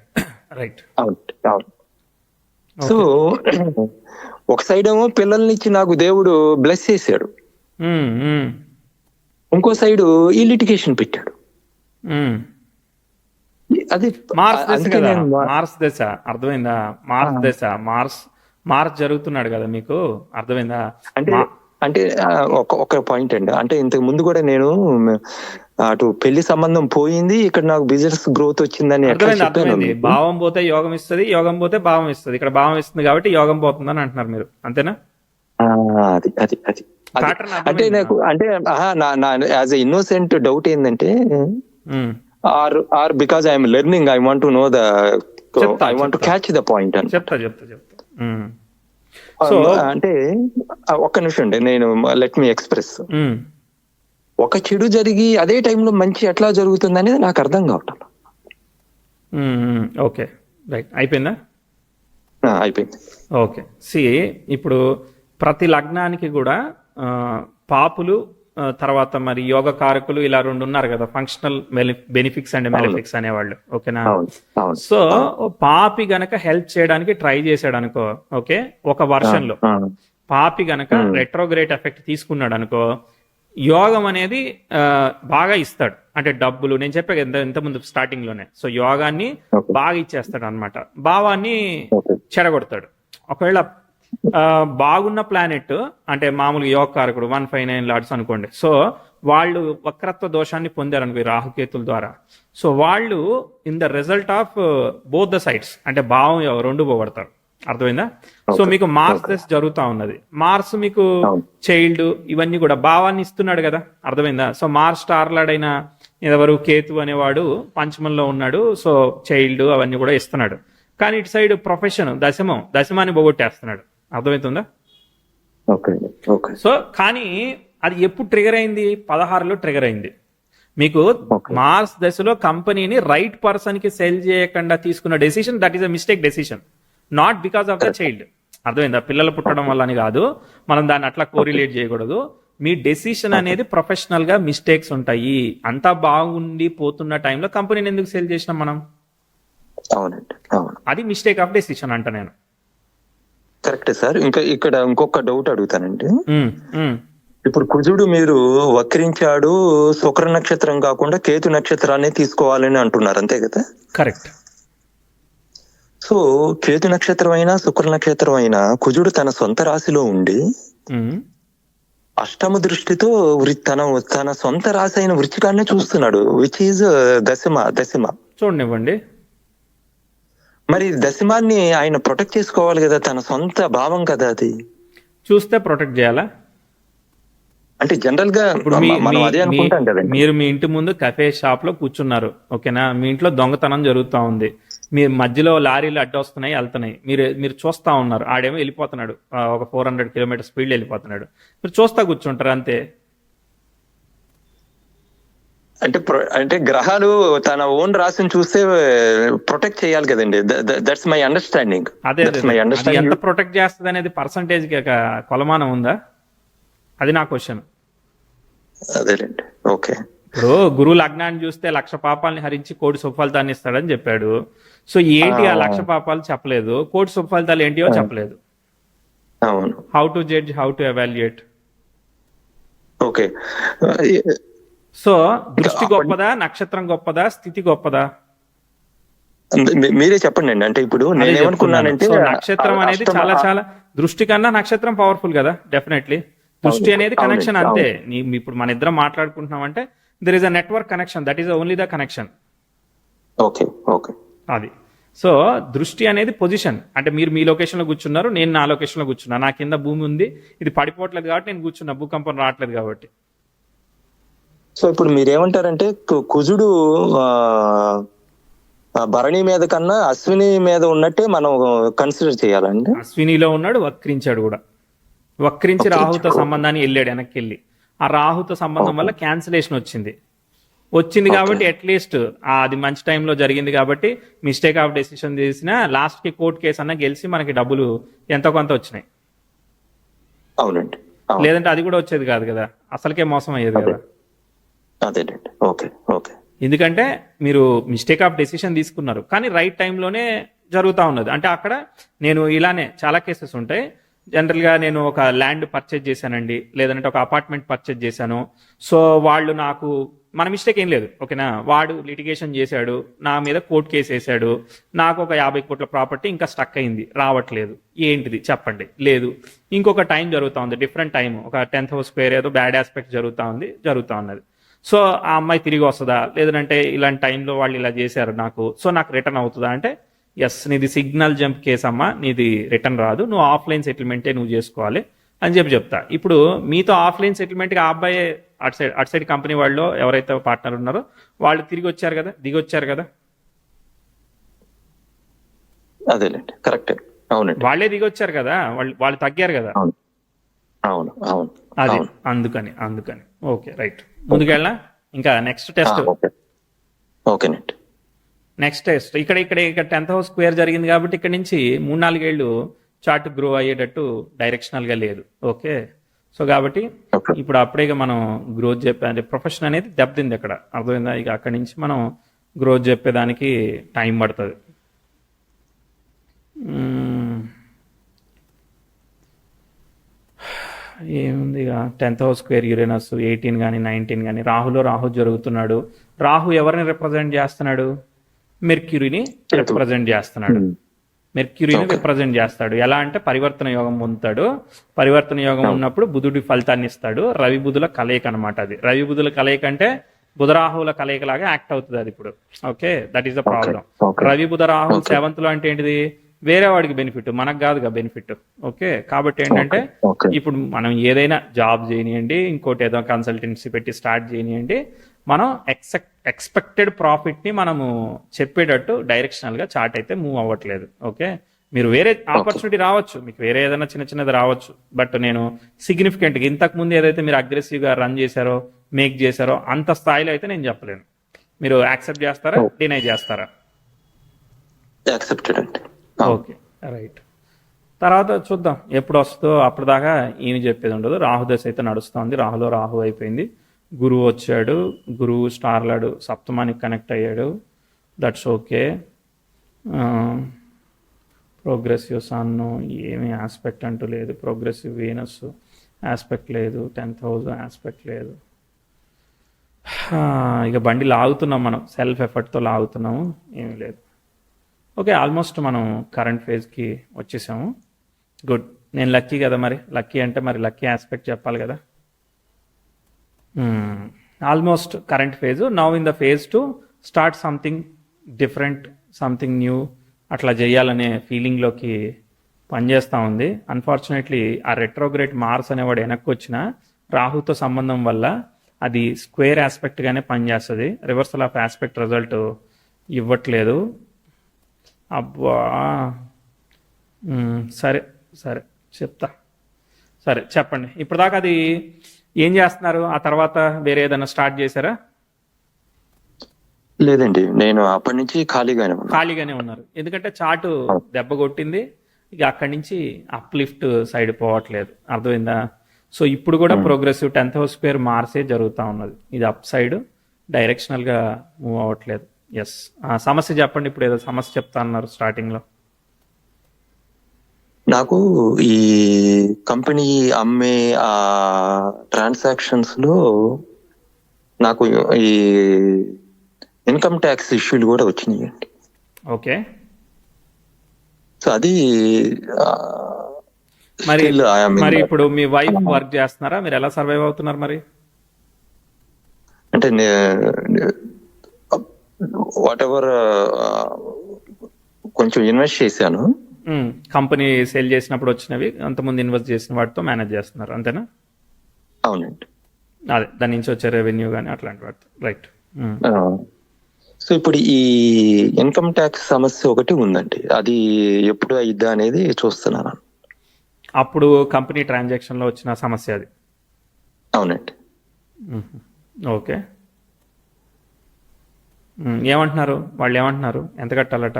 రైట్. అవును. సో ఒక సైడ్ ఏమో పిల్లల్నిచ్చి నాకు దేవుడు బ్లెస్ చేశాడు, ఇంకో సైడ్ ఈ లిటిగేషన్ పెట్టాడు. అది మార్స్ దశ, అర్థమైందా? మార్స్ జరుగుతున్నాడు కదా మీకు, అర్థమైందా? అంటే ఒక పాయింట్ అండి, అంటే ఇంతకు ముందు కూడా నేను అటు పెళ్లి సంబంధం పోయింది, ఇక్కడ నాకు బిజినెస్ గ్రోత్ వచ్చిందని. అర్థమైంది. భావం పోతే యోగం ఇస్తుంది, యోగం పోతే భావం ఇస్తుంది. ఇక్కడ భావం ఇస్తుంది కాబట్టి యోగం పోతుందని అంటున్నారు మీరు, అంతేనా? అది అంటే నాకు అంటే యాజ్ ఎ ఇన్నోసెంట్ డౌట్ ఏంటంటే, or because I'm learning, I want to know the, I want to catch the point అని చెప్తా. సో అంటే ఒక్క నిమిషం అండి, నేను లెట్ మీ ఎక్స్ప్రెస్. ఒక చెడు జరిగి అదే టైంలో మంచి ఎట్లా జరుగుతుంది అనేది నాకు అర్థం కావటం. Okay, right. అయిపోయిందా? అయిపోయింది. ఓకే, ఇప్పుడు ప్రతి లగ్నానికి కూడా పాపులు తర్వాత మరి యోగ కారకులు ఇలా 2 ఉన్నారు కదా, ఫంక్షనల్ బెనిఫిక్స్ అండ్ మెలిఫిక్స్ అనేవాళ్ళు. ఓకేనా? సో పాపి గనక హెల్ప్ చేయడానికి ట్రై చేశాడు అనుకో, ఓకే, ఒక వర్షన్ లో పాపి గనక రెట్రోగ్రేట్ ఎఫెక్ట్ తీసుకున్నాడు అనుకో, యోగం అనేది బాగా ఇస్తాడు. అంటే డబ్బులు, నేను చెప్పా కదా ఇంతకుముందు స్టార్టింగ్ లోనే. సో యోగాన్ని బాగా ఇచ్చేస్తాడు అనమాట, భావాన్ని చెడగొడతాడు. ఒకవేళ బాగున్న ప్లానెట్ అంటే మామూలుగా యోగ కారకుడు 159 లార్డ్స్ అనుకోండి, సో వాళ్ళు వక్రత్వ దోషాన్ని పొందారు అనుకో రాహుకేతుల ద్వారా. సో వాళ్ళు in the result of both the sides అంటే భావం రెండు పోగొడతారు. అర్థమైందా? సో మీకు మార్స్ దశ జరుగుతా ఉన్నది, మార్స్ మీకు చైల్డ్ ఇవన్నీ కూడా భావాన్ని ఇస్తున్నాడు కదా, అర్థమైందా? సో మార్స్ స్టార్లాడ్ అయిన ఎవరు కేతు అనేవాడు పంచమంలో ఉన్నాడు, సో చైల్డ్ అవన్నీ కూడా ఇస్తున్నాడు. కానీ ఇటు సైడ్ ప్రొఫెషన్ దశమాన్ని పోగొట్టేస్తున్నాడు. అర్థమవుతుందా? సో కానీ అది ఎప్పుడు ట్రిగర్ అయింది? 16లో ట్రిగర్ అయింది. మీకు మార్స్ దశలో కంపెనీని రైట్ పర్సన్ కి సెల్ చేయకుండా తీసుకున్న decision, that is a mistake decision, not because of the child. అర్థమైందా? పిల్లలు పుట్టడం వల్ల అని కాదు, మనం దాన్ని అట్లా కోరిలేట్ చేయకూడదు. మీ డెసిషన్ అనేది ప్రొఫెషనల్ గా మిస్టేక్స్ ఉంటాయి. అంతా బాగుండి పోతున్న టైంలో కంపెనీని ఎందుకు సెల్ చేసినాం మనం? అది మిస్టేక్ ఆఫ్ డెసిషన్ అంట నేను. Correct sir. ఇంకా ఇక్కడ ఇంకొక డౌట్ అడుగుతానండి. ఇప్పుడు కుజుడు మీరు వక్రించాడు, శుక్ర నక్షత్రం కాకుండా కేతు నక్షత్రాన్ని తీసుకోవాలని అంటున్నారు, అంతే కదా? కరెక్ట్. సో కేతు నక్షత్రం అయినా శుక్ర నక్షత్రం అయినా కుజుడు తన సొంత రాశిలో ఉండి అష్టమ దృష్టితో తన సొంత రాశి అయిన వృచ్చికాన్నే చూస్తున్నాడు, విచ్ ఈజ్ దశమ. చూడనివ్వండి. మరి దశమాన్ని ఆయన ప్రొటెక్ట్ చేసుకోవాలి కదా, తన సొంత భావం కదా అది. చూస్తే ప్రొటెక్ట్ చేయాలా? అంటే జనరల్ గా మనం అదే అనుకుంటాం కదండి. మీరు మీ ఇంటి ముందు కఫే షాప్ లో కూర్చున్నారు, ఓకేనా? మీ ఇంట్లో దొంగతనం జరుగుతూ ఉంది, మీ మధ్యలో లారీలు అడ్డొస్తున్నాయి వెళ్తున్నాయి, మీరు చూస్తా ఉన్నారు, ఆడేమో వెళ్ళిపోతున్నాడు, ఒక 400 కిలోమీటర్ స్పీడ్ వెళ్ళిపోతున్నాడు, మీరు చూస్తా కూర్చుంటారు అంతే. అంటే గ్రహాలు తన ఓన్ రాశిని చూస్తే ప్రొటెక్ట్ చేయాలి కదండి. That's my understanding. అదే ఎంత ప్రొటెక్ట్ చేస్తుంది అనేది పర్సంటేజ్ కొలమానం ఉందా? అది నా క్వశ్చన్. అదేలేండి. ఓకే. ఇప్పుడు గురువు లగ్నాన్ని చూస్తే 1,00,000 పాపాలని హరించి 1,00,000 సుఫలితాన్ని ఇస్తాడని చెప్పాడు. సో ఏంటి ఆ 1,00,000 పాపాలు చెప్పలేదు, 1,00,000 సుఫలితాలు ఏంటియో చెప్పలేదు. How to judge, how to evaluate? Okay. So దృష్టి గొప్పదా, నక్షత్రం గొప్పదా, స్థితి గొప్పదా? మీరే చెప్పండి అండి. అంటే ఇప్పుడు నేనేమనుకున్నానంటే నక్షత్రం అనేది చాలా దృష్టి కన్నా నక్షత్రం పవర్ఫుల్ కదా, డెఫినెట్లీ. దృష్టి అనేది కనెక్షన్ అంతే. ఇప్పుడు మన ఇద్దరం మాట్లాడుకుంటున్నాం అంటే there is a network connection, that is only the connection. అది. సో దృష్టి అనేది పొజిషన్, అంటే మీరు మీ లొకేషన్ లో కూర్చున్నారు, నేను నా లొకేషన్ లో కూర్చున్నా, నా కింద భూమి ఉంది, ఇది పడిపోవట్లేదు కాబట్టి నేను కూర్చున్నా, భూకంపం రావట్లేదు కాబట్టి. సో ఇప్పుడు మీరేమంటారంటే కుజుడు భరణి మీద కన్నా అశ్విని మీద ఉన్నట్టే మనం కన్సిడర్ చేయాలండి. అశ్వినిలో ఉన్నాడు, వక్రించాడు కూడా, వక్రించి రాహుతో సంబంధాన్ని వెళ్ళాడు వెనక్కి వెళ్ళి. ఆ రాహుతో సంబంధం వల్ల క్యాన్సిలేషన్ వచ్చింది కాబట్టి అట్లీస్ట్ అది మంచి టైంలో జరిగింది కాబట్టి మిస్టేక్ ఆఫ్ డెసిషన్ చేసిన లాస్ట్ కి కోర్టు కేసు అన్న గెలిచి మనకి డబ్బులు ఎంతో కొంత వచ్చినాయి. అవునండి. లేదంటే అది కూడా వచ్చేది కాదు కదా, అసలుకే మోసం అయ్యేది కదా. ఎందుకంటే మీరు మిస్టేక్ ఆఫ్ డెసిషన్ తీసుకున్నారు, కానీ రైట్ టైంలోనే జరుగుతూ ఉన్నది. అంటే అక్కడ నేను ఇలానే చాలా కేసెస్ ఉంటాయి. జనరల్గా నేను ఒక ల్యాండ్ పర్చేజ్ చేశానండి, లేదంటే ఒక అపార్ట్మెంట్ పర్చేజ్ చేశాను. సో వాళ్ళు నాకు, మన మిస్టేక్ ఏం లేదు, ఓకేనా? వాడు లిటిగేషన్ చేశాడు, నా మీద కోర్టు కేసు వేసాడు, నాకు ఒక 50 కోట్ల ప్రాపర్టీ ఇంకా స్టక్ అయింది, రావట్లేదు. ఏంటిది చెప్పండి? లేదు, ఇంకొక టైం జరుగుతూ ఉంది, డిఫరెంట్ టైం, ఒక 10th హౌస్ స్క్వేర్ ఏదో బ్యాడ్ ఆస్పెక్ట్ జరుగుతూ ఉన్నది. సో ఆ అమ్మాయి తిరిగి వస్తుందా, లేదంటే ఇలాంటి టైంలో వాళ్ళు ఇలా చేశారు నాకు, సో నాకు రిటర్న్ అవుతుందా అంటే ఎస్, నీది సిగ్నల్ జంప్ కేసు అమ్మా, నీది రిటర్న్ రాదు, నువ్వు ఆఫ్లైన్ సెటిల్మెంటే నువ్వు చేసుకోవాలి అని చెప్తా. ఇప్పుడు మీతో ఆఫ్లైన్ సెటిల్మెంట్కి ఆ అబ్బాయి అటు సైడ్ కంపెనీ వాళ్ళు ఎవరైతే పార్ట్నర్ ఉన్నారో వాళ్ళు తిరిగి వచ్చారు కదా, దిగి వచ్చారు కదా. అదేలేండి, కరెక్ట్. అవునండి, వాళ్ళే దిగి వచ్చారు కదా, వాళ్ళు తగ్గారు కదా. అది అందుకని ఓకే, రైట్. ముందుకెళ్ళా ఇంకా నెక్స్ట్ టెస్ట్. ఓకేనండి. నెక్స్ట్ టెస్ట్ ఇక్కడ 10th హౌస్ స్క్వేర్ జరిగింది కాబట్టి ఇక్కడ నుంచి 3-4 ఏళ్ళు చార్ట్ గ్రో అయ్యేటట్టు డైరెక్షనల్ గా లేదు. ఓకే. సో కాబట్టి ఇప్పుడు అప్పుడే మనం గ్రోత్ చెప్పే ప్రొఫెషన్ అనేది దెబ్బతింది అక్కడ, అర్థమైందా? ఇక అక్కడి నుంచి మనం గ్రోత్ చెప్పేదానికి టైం పడుతుంది. ఏముంది ఇక 10th హౌస్ స్క్వేర్ యురేనస్ 18 కానీ 19 కానీ రాహు జరుగుతున్నాడు. రాహు ఎవరిని రిప్రజెంట్ చేస్తున్నాడు? మెర్క్యూరీని రిప్రజెంట్ చేస్తున్నాడు. మెర్క్యూరీని రిప్రజెంట్ చేస్తాడు. ఎలా అంటే పరివర్తన యోగం పొందుతాడు. పరివర్తన యోగం ఉన్నప్పుడు బుధుడి ఫలితాన్ని ఇస్తాడు. రవి బుధుల కలయిక అనమాట అది. రవి బుధుల కలయిక అంటే బుధరాహువుల కలయికలాగా యాక్ట్ అవుతుంది అది ఇప్పుడు. Okay, that is the problem. Ravi Budha Rahul 7th లో అంటే ఏంటిది? వేరే వాడికి బెనిఫిట్, మనకు కాదుగా బెనిఫిట్. ఓకే, కాబట్టి ఏంటంటే ఇప్పుడు మనం ఏదైనా జాబ్ చేయనియండి, ఇంకోటి ఏదో కన్సల్టెన్సీ పెట్టి స్టార్ట్ చేయనియండి, మనం ఎక్స్పెక్టెడ్ ప్రాఫిట్ ని మనము చెప్పేటట్టు డైరెక్షనల్ గా చార్ట్ అయితే మూవ్ అవ్వట్లేదు. ఓకే, మీరు వేరే ఆపర్చునిటీ రావచ్చు, మీకు వేరే ఏదైనా చిన్న చిన్నది రావచ్చు, బట్ నేను సిగ్నిఫికెంట్ గా ఇంతకు ముందు ఏదైతే మీరు అగ్రెసివ్ గా రన్ చేశారో, మేక్ చేశారో అంత స్థాయిలో అయితే నేను చెప్పలేను. మీరు యాక్సెప్ట్ చేస్తారా, డినై చేస్తారా? యాక్సెప్టెడ్ అండి. Okay, right. తర్వాత చూద్దాం ఎప్పుడు వస్తుందో. అప్పటిదాకా ఈయన చెప్పేది ఉండదు. రాహుదశ అయితే నడుస్తుంది. రాహులో రాహు అయిపోయింది. గురువు వచ్చాడు. గురువు స్టార్ లాడు సప్తమానికి కనెక్ట్ అయ్యాడు. That's okay. ప్రోగ్రెసివ్ సన్ ఏమీ ఆస్పెక్ట్ అంటూ లేదు. ప్రోగ్రెసివ్ వీనస్ ఆస్పెక్ట్ లేదు. 10th house ఆస్పెక్ట్ లేదు. ఇక బండి లాగుతున్నాం మనం, సెల్ఫ్ ఎఫర్ట్తో లాగుతున్నాము, ఏమీ లేదు. ఓకే, ఆల్మోస్ట్ మనం కరెంట్ ఫేజ్కి వచ్చేసాము. గుడ్. నేను లక్కీ కదా, మరి లక్కీ అంటే మరి లక్కీ ఆస్పెక్ట్ చెప్పాలి కదా. Almost current phase. Now in the phase to start something different, something new, అట్లా చేయాలనే ఫీలింగ్లోకి పనిచేస్తూ ఉంది. అన్ఫార్చునేట్లీ ఆ రెట్రోగ్రేట్ మార్స్ అనేవాడు వెనక్కి వచ్చిన రాహుతో సంబంధం వల్ల అది స్క్వేర్ ఆస్పెక్ట్గానే పనిచేస్తుంది. రివర్సల్ ఆఫ్ ఆస్పెక్ట్ రిజల్ట్ ఇవ్వట్లేదు. అబ్బా, సరే సరే చెప్తా. సరే చెప్పండి. ఇప్పటిదాకా అది ఏం చేస్తున్నారు? ఆ తర్వాత వేరే ఏదైనా స్టార్ట్ చేశారా? లేదండి, నేను అప్పటి నుంచి ఖాళీగానే ఉన్నారు. ఎందుకంటే చార్ట్ దెబ్బ కొట్టింది, ఇక అక్కడి నుంచి అప్లిఫ్ట్ సైడ్ పోవట్లేదు. అర్థమైందా? సో ఇప్పుడు కూడా ప్రోగ్రెసివ్ 10th house స్క్వేర్ మార్సే జరుగుతూ ఉన్నది. ఇది అప్ సైడ్ డైరెక్షనల్గా మూవ్ అవ్వట్లేదు. ఎస్, సమస్య చెప్పండి. ఇప్పుడు ఏదో సమస్య చెప్తా అన్నారు స్టార్టింగ్లో. నాకు ఈ కంపెనీ అమ్మే ఆ ట్రాన్సాక్షన్స్ లో నాకు ఈ ఇన్కమ్ ట్యాక్స్ ఇష్యూలు కూడా వచ్చినాయండి. ఓకే, సో అది మరి ఇప్పుడు మీ వైఫ్ వర్క్ చేస్తున్నారా? మీరు ఎలా సర్వైవ్ అవుతున్నారు మరి? అంటే వాట్ ఎవర్ కొంచెం ఇన్వెస్ట్ చేశాను. కంపెనీ సేల్ చేసినప్పుడు వచ్చినవి అంతకుముందు ఇన్వెస్ట్ చేసిన వాటితో మేనేజ్ చేస్తున్నారు, అంతేనా? అవునండి. అదే దాని నుంచి వచ్చే రెవెన్యూ కానీ అట్లాంటి వాటితో. రైట్. సో ఇప్పుడు ఈ ఇన్కమ్ ట్యాక్స్ సమస్య ఒకటి ఉందండి. అది ఎప్పుడు అయిద్దా అనేది చూస్తున్నాను. అప్పుడు కంపెనీ ట్రాన్సాక్షన్ లో వచ్చిన సమస్య అది. అవునండి. ఓకే, ఏమంటున్నారు వాళ్ళు? ఏమంటున్నారు? ఎంత కట్టాలట?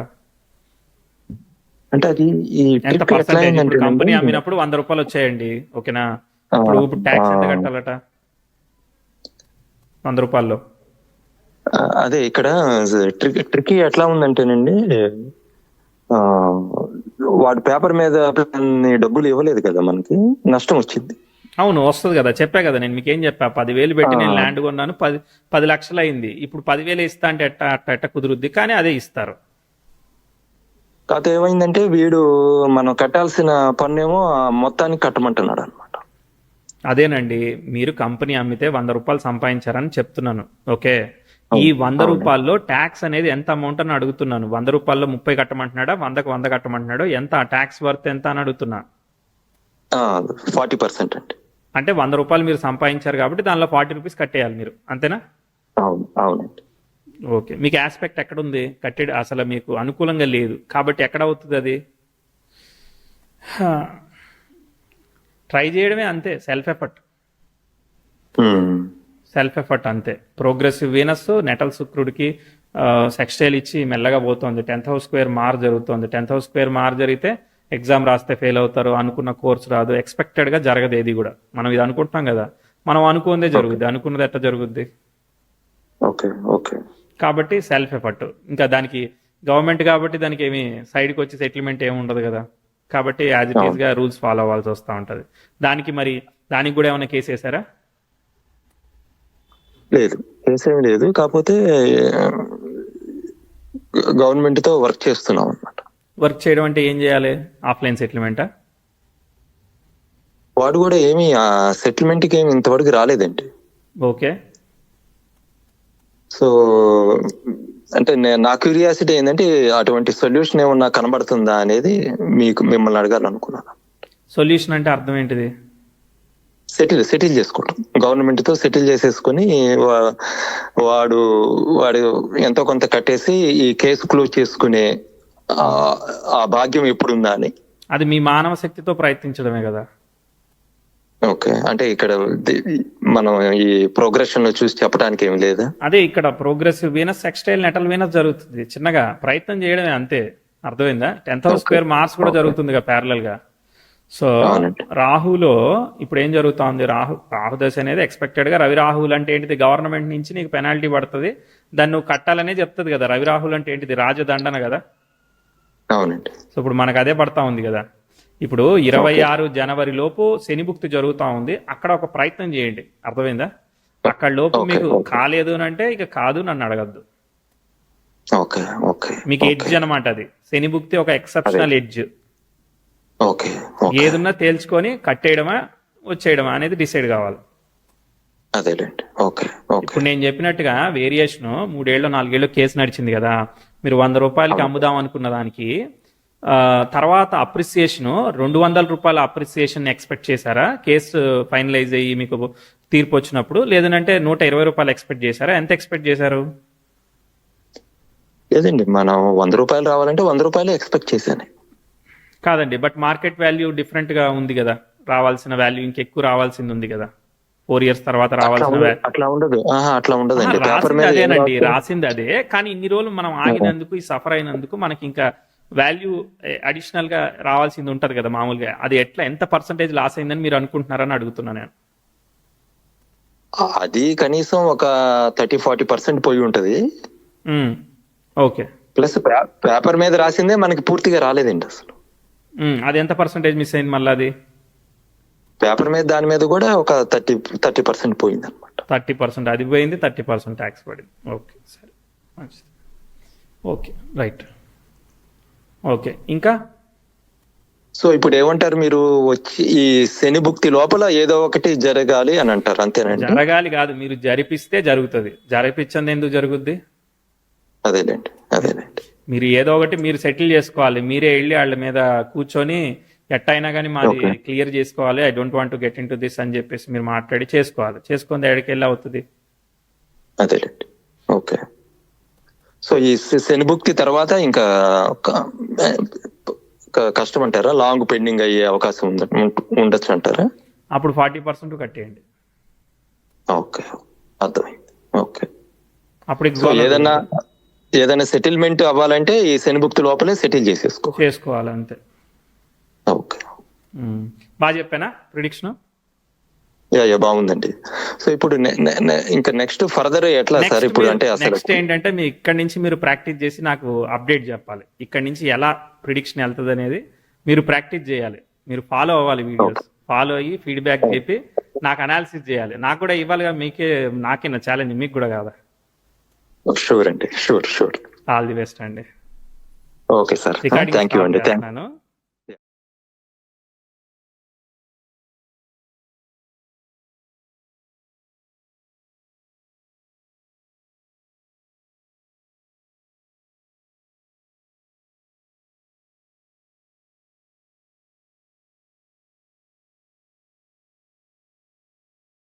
అంటే అది ఎంత పర్సెంటేజ్? ఇప్పుడు కంపెనీ అమ్మినప్పుడు 100 రూపాయలు వచ్చాయండి, ఓకేనా? ఇప్పుడు ట్యాక్స్ ఎంత కట్టాలట 100 రూపాయల్లో? అదే ఇక్కడ ట్రిక్కీ ఎట్లా ఉందంటేనండి, వాడు పేపర్ మీద డబ్బులు ఇవ్వలేదు కదా, మనకి నష్టం వచ్చింది. అవును, వస్తుంది కదా. చెప్పా కదా నేను, మీకేం చెప్పా? 10,000 పెట్టి నేను ల్యాండ్ కొన్నాను, 10 లక్షలు అయింది. ఇప్పుడు 10,000 ఇస్తా అంటే ఎట్ట కుదురుద్ది? కానీ అదే ఇస్తారు. కాకపోతే ఏమైందంటే వీడు మనం కట్టాల్సిన పన్నేమో మొత్తానికి కట్టమంటున్నాడు అనమాట. అదేనండి, మీరు కంపెనీ అమ్మితే 100 రూపాయలు సంపాదించారని చెప్తున్నాను. ఓకే, ఈ 100 రూపాయల్లో ట్యాక్స్ అనేది ఎంత అమౌంట్ అని అడుగుతున్నాను. 100 రూపాయల్లో 30 కట్టమంటున్నాడా, 100కు 100 కట్టమంటున్నాడు? ఎంత ట్యాక్స్ వర్త్ ఎంత అని అడుగుతున్నా. 40% అండి. అంటే 100 రూపాయలు మీరు సంపాదించారు కాబట్టి దానిలో 40 రూపీస్ కట్టేయాలి మీరు, అంతేనా? అవునండి. ఓకే, మీకు ఆస్పెక్ట్ ఎక్కడ ఉంది? కట్టేది అసలు మీకు అనుకూలంగా లేదు కాబట్టి ఎక్కడ అవుతుంది అది? ట్రై చేయడమే, అంతే. సెల్ఫ్ ఎఫర్ట్ అంతే. ప్రోగ్రెసివ్ వీనస్ నెటల్ శుక్రుడికి సెక్స్టైల్ ఇచ్చి మెల్లగా పోతుంది. 10th house స్క్వేర్ మార్ జరుగుతుంది. 10th house స్క్వేర్ మార్ జరిగితే ఎగ్జామ్ రాస్తే ఫెయిల్ అవుతారు, అనుకున్న కోర్సు రాదు, ఎక్స్పెక్టెడ్గా జరగదు ఏది కూడా. మనం ఇది అనుకుంటున్నాం కదా, మనం అనుకున్నదే జరుగుద్ది. అనుకున్నది ఎట్లా జరుగుద్ది? కాబట్టి సెల్ఫ్ ఎఫర్ట్. ఇంకా దానికి గవర్నమెంట్ కాబట్టి దానికి ఏమి సైడ్కి వచ్చి సెటిల్మెంట్ ఏమి ఉండదు కదా. కాబట్టి యాజ్ ఇట్ ఈస్గా రూల్స్ ఫాలో అవ్వాల్సి వస్తూ ఉంటుంది. దానికి కూడా ఏమైనా కేసు వేసారా? లేదు, చేసేమి లేదు, కాకపోతే గవర్నమెంట్ తో వర్క్ చేస్తున్నాం అన్నమాట. వర్క్ చేయడం అంటే ఏం చేయాలి? ఆఫ్లైన్ సెటిల్మెంటా? వాడు కూడా ఏమి సెటిల్మెంట్ కి ఏమి ఇంతవరకు రాలేదండి. ఓకే. సో అంటే నా క్యూరియాసిటీ ఏంటంటే అటువంటి సొల్యూషన్ ఏమన్నా కనబడుతుందా అనేది మిమ్మల్ని అడగాలనుకున్నాను. సొల్యూషన్ అంటే అర్థం ఏంటిది? సెటిల్ చేసుకోవటం, గవర్నమెంట్ తో సెటిల్ చేసేసుకుని వాడు ఎంతో కొంత కట్టేసి ఈ కేసు క్లోజ్ చేసుకునే ఆ భాగ్యం ఎప్పుడుందా అని. అది మీ మానవ శక్తితో ప్రయత్నించడమే కదా. ఓకే, అంటే ఇక్కడ మనం ఈ ప్రోగ్రెషన్ లో చూసి చెప్పడానికి ఏమి లేదా? అదే ఇక్కడ ప్రోగ్రెసివ్ వీనస్ ఎక్స్టైల్ నెటల్ వీనస్ జరుగుతుంది, చిన్నగా ప్రయత్నం చేయడమే అంతే. అర్థమైందా? 10th హౌస్ స్క్వేర్ మార్స్ కూడా జరుగుతుంది కదా ప్యారలల్ గా. సో రాహులో ఇప్పుడు ఏం జరుగుతోంది? రాహు దశ అనేది ఎక్స్పెక్టెడ్ గా రవి రాహులు అంటే ఏంటిది? గవర్నమెంట్ నుంచి నీకు పెనాల్టీ పడుతుంది, దాన్ని నువ్వు కట్టాలనే చెప్తుంది కదా. రవి రాహులు అంటే ఏంటిది? రాజదండన కదా. అవునండి. సో ఇప్పుడు మనకు అదే పడతా ఉంది కదా. ఇప్పుడు 26 జనవరి లోపు శని భుక్తి జరుగుతా ఉంది, అక్కడ ఒక ప్రయత్నం చేయండి. అర్థమైందా? అక్కడ లోపు మీకు కాలేదు అని అంటే ఇక కాదు, నన్ను అడగద్దు. మీకు ఎడ్జ్ అనమాట అది. శని భుక్తి ఒక ఎక్సెప్షనల్ ఎడ్జ్. ఏదున్నా తేల్చుకొని కట్టేయడమా వచ్చేయడమా అనేది డిసైడ్ కావాలి. ఇప్పుడు నేను చెప్పినట్టుగా వేరియేషన్ 3 ఏళ్ళు 4 ఏళ్ళు కేసు నడిచింది కదా. మీరు 100 రూపాయలకి అమ్ముదాం అనుకున్న దానికి తర్వాత అప్రిసియేషన్ 200 రూపాయల అప్రిసియేషన్ ఎక్స్పెక్ట్ చేశారా? కేసు ఫైనలైజ్ అయ్యి మీకు తీర్పు వచ్చినప్పుడు, లేదంటే 120 రూపాయలు ఎక్స్పెక్ట్ చేశారా? ఎంత ఎక్స్పెక్ట్ చేశారు? లేదండి, మనం 100 రూపాయలు రావాలంటే 100 రూపాయలు ఎక్స్పెక్ట్ చేశాను. కాదండి, బట్ మార్కెట్ వాల్యూ డిఫరెంట్ గా ఉంది కదా. రావాల్సిన వాల్యూ ఇంకెక్కువ రావాల్సింది ఉంది కదా. 4 years తర్వాత రావాల్సిన. అట్లా ఉండదు, అట్లా ఉండదండి. అదేనండి, రాసింది అదే. కానీ ఇన్ని రోజులు మనం ఆగినందుకు, ఈ సఫర్ అయినందుకు మనకి ఇంకా వాల్యూ అడిషనల్ గా రావాల్సింది ఉంటది కదా మామూలుగా. అది ఎట్లా, ఎంత పర్సంటేజ్ లాస్ అయిందని మీరు అనుకుంటున్నారని అడుగుతున్నా నేను. అది కనీసం ఒక 30-40% పోయి ఉంటది. ఓకే. ప్లస్ పేపర్ మీద రాసిందే మనకి పూర్తిగా రాలేదండి అసలు. అది ఎంత పర్సంటేజ్ మిస్ అయింది మళ్ళీ? అది పేపర్ మీద దాని మీద కూడా ఒక 30% పోయింది అనమాట. 30% అది పోయింది, 30% ట్యాక్స్ పడింది. ఓకే, సరే, మంచిది. Okay, right. ఓకే, ఇంకా సో ఇప్పుడు ఏమంటారు మీరు? వచ్చి ఈ శని భుక్తి లోపల ఏదో ఒకటి జరగాలి అని అంటారు, అంతేనండి? జరగాలి కాదు, మీరు జరిపిస్తే జరుగుతుంది. జరిపించండి ఎందుకు జరుగుద్ది? అదేలేండి. మీరు ఏదో ఒకటి మీరు సెటిల్ చేసుకోవాలి. మీరే వెళ్ళి వాళ్ళ మీద కూర్చొని ఎట్టయినా కానీ మాది క్లియర్ చేసుకోవాలి, I don't want to get in to this అని చెప్పేసి మీరు మాట్లాడి చేసుకోవాలి. చేసుకుంది ఎక్కడికి వెళ్ళి అవుతుంది. అదేలేండి. ఓకే. సో ఈ శని భుక్తి తర్వాత ఇంకా కష్టం అంటారా? లాంగ్ పెండింగ్ అయ్యే అవకాశం ఉండొచ్చు అంటారా? అప్పుడు 40% కట్టేయండి. ఓకే, అర్థమైంది. ఓకే. అప్పుడు ఏదైనా సెటిల్మెంట్ అవ్వాలంటే ఈ శని భుక్తి లోపలే సెటిల్ చేసుకోవాలి అంతే. ఓకే, బాగా చెప్పానా ప్రిడిక్షన్? బాగుందండి. సో ఇప్పుడు ఇంకా నెక్స్ట్ ఫర్దర్ ఎట్లా సార్? ఇప్పుడు అంటే నెక్స్ట్ ఏంటంటే మీ ఇక్కడ నుంచి మీరు ప్రాక్టీస్ చేసి నాకు అప్డేట్ చెప్పాలి. ఇక్కడ నుంచి ఎలా ప్రిడిక్షన్ వెళ్తుంది అనేది మీరు ప్రాక్టీస్ చేయాలి. మీరు ఫాలో అవ్వాలి, వీడియోస్ ఫాలో అయ్యి ఫీడ్బ్యాక్ చెప్పి నాకు అనాలిసిస్ చేయాలి. నాకు కూడా ఇవ్వాలిగా, నాకేనా ఛాలెంజ్, మీకు కూడా కాదా? షూర్ అండి, షూర్. ఆల్ ది బెస్ట్ అండి. ఓకే సార్, థ్యాంక్ యూ అండి.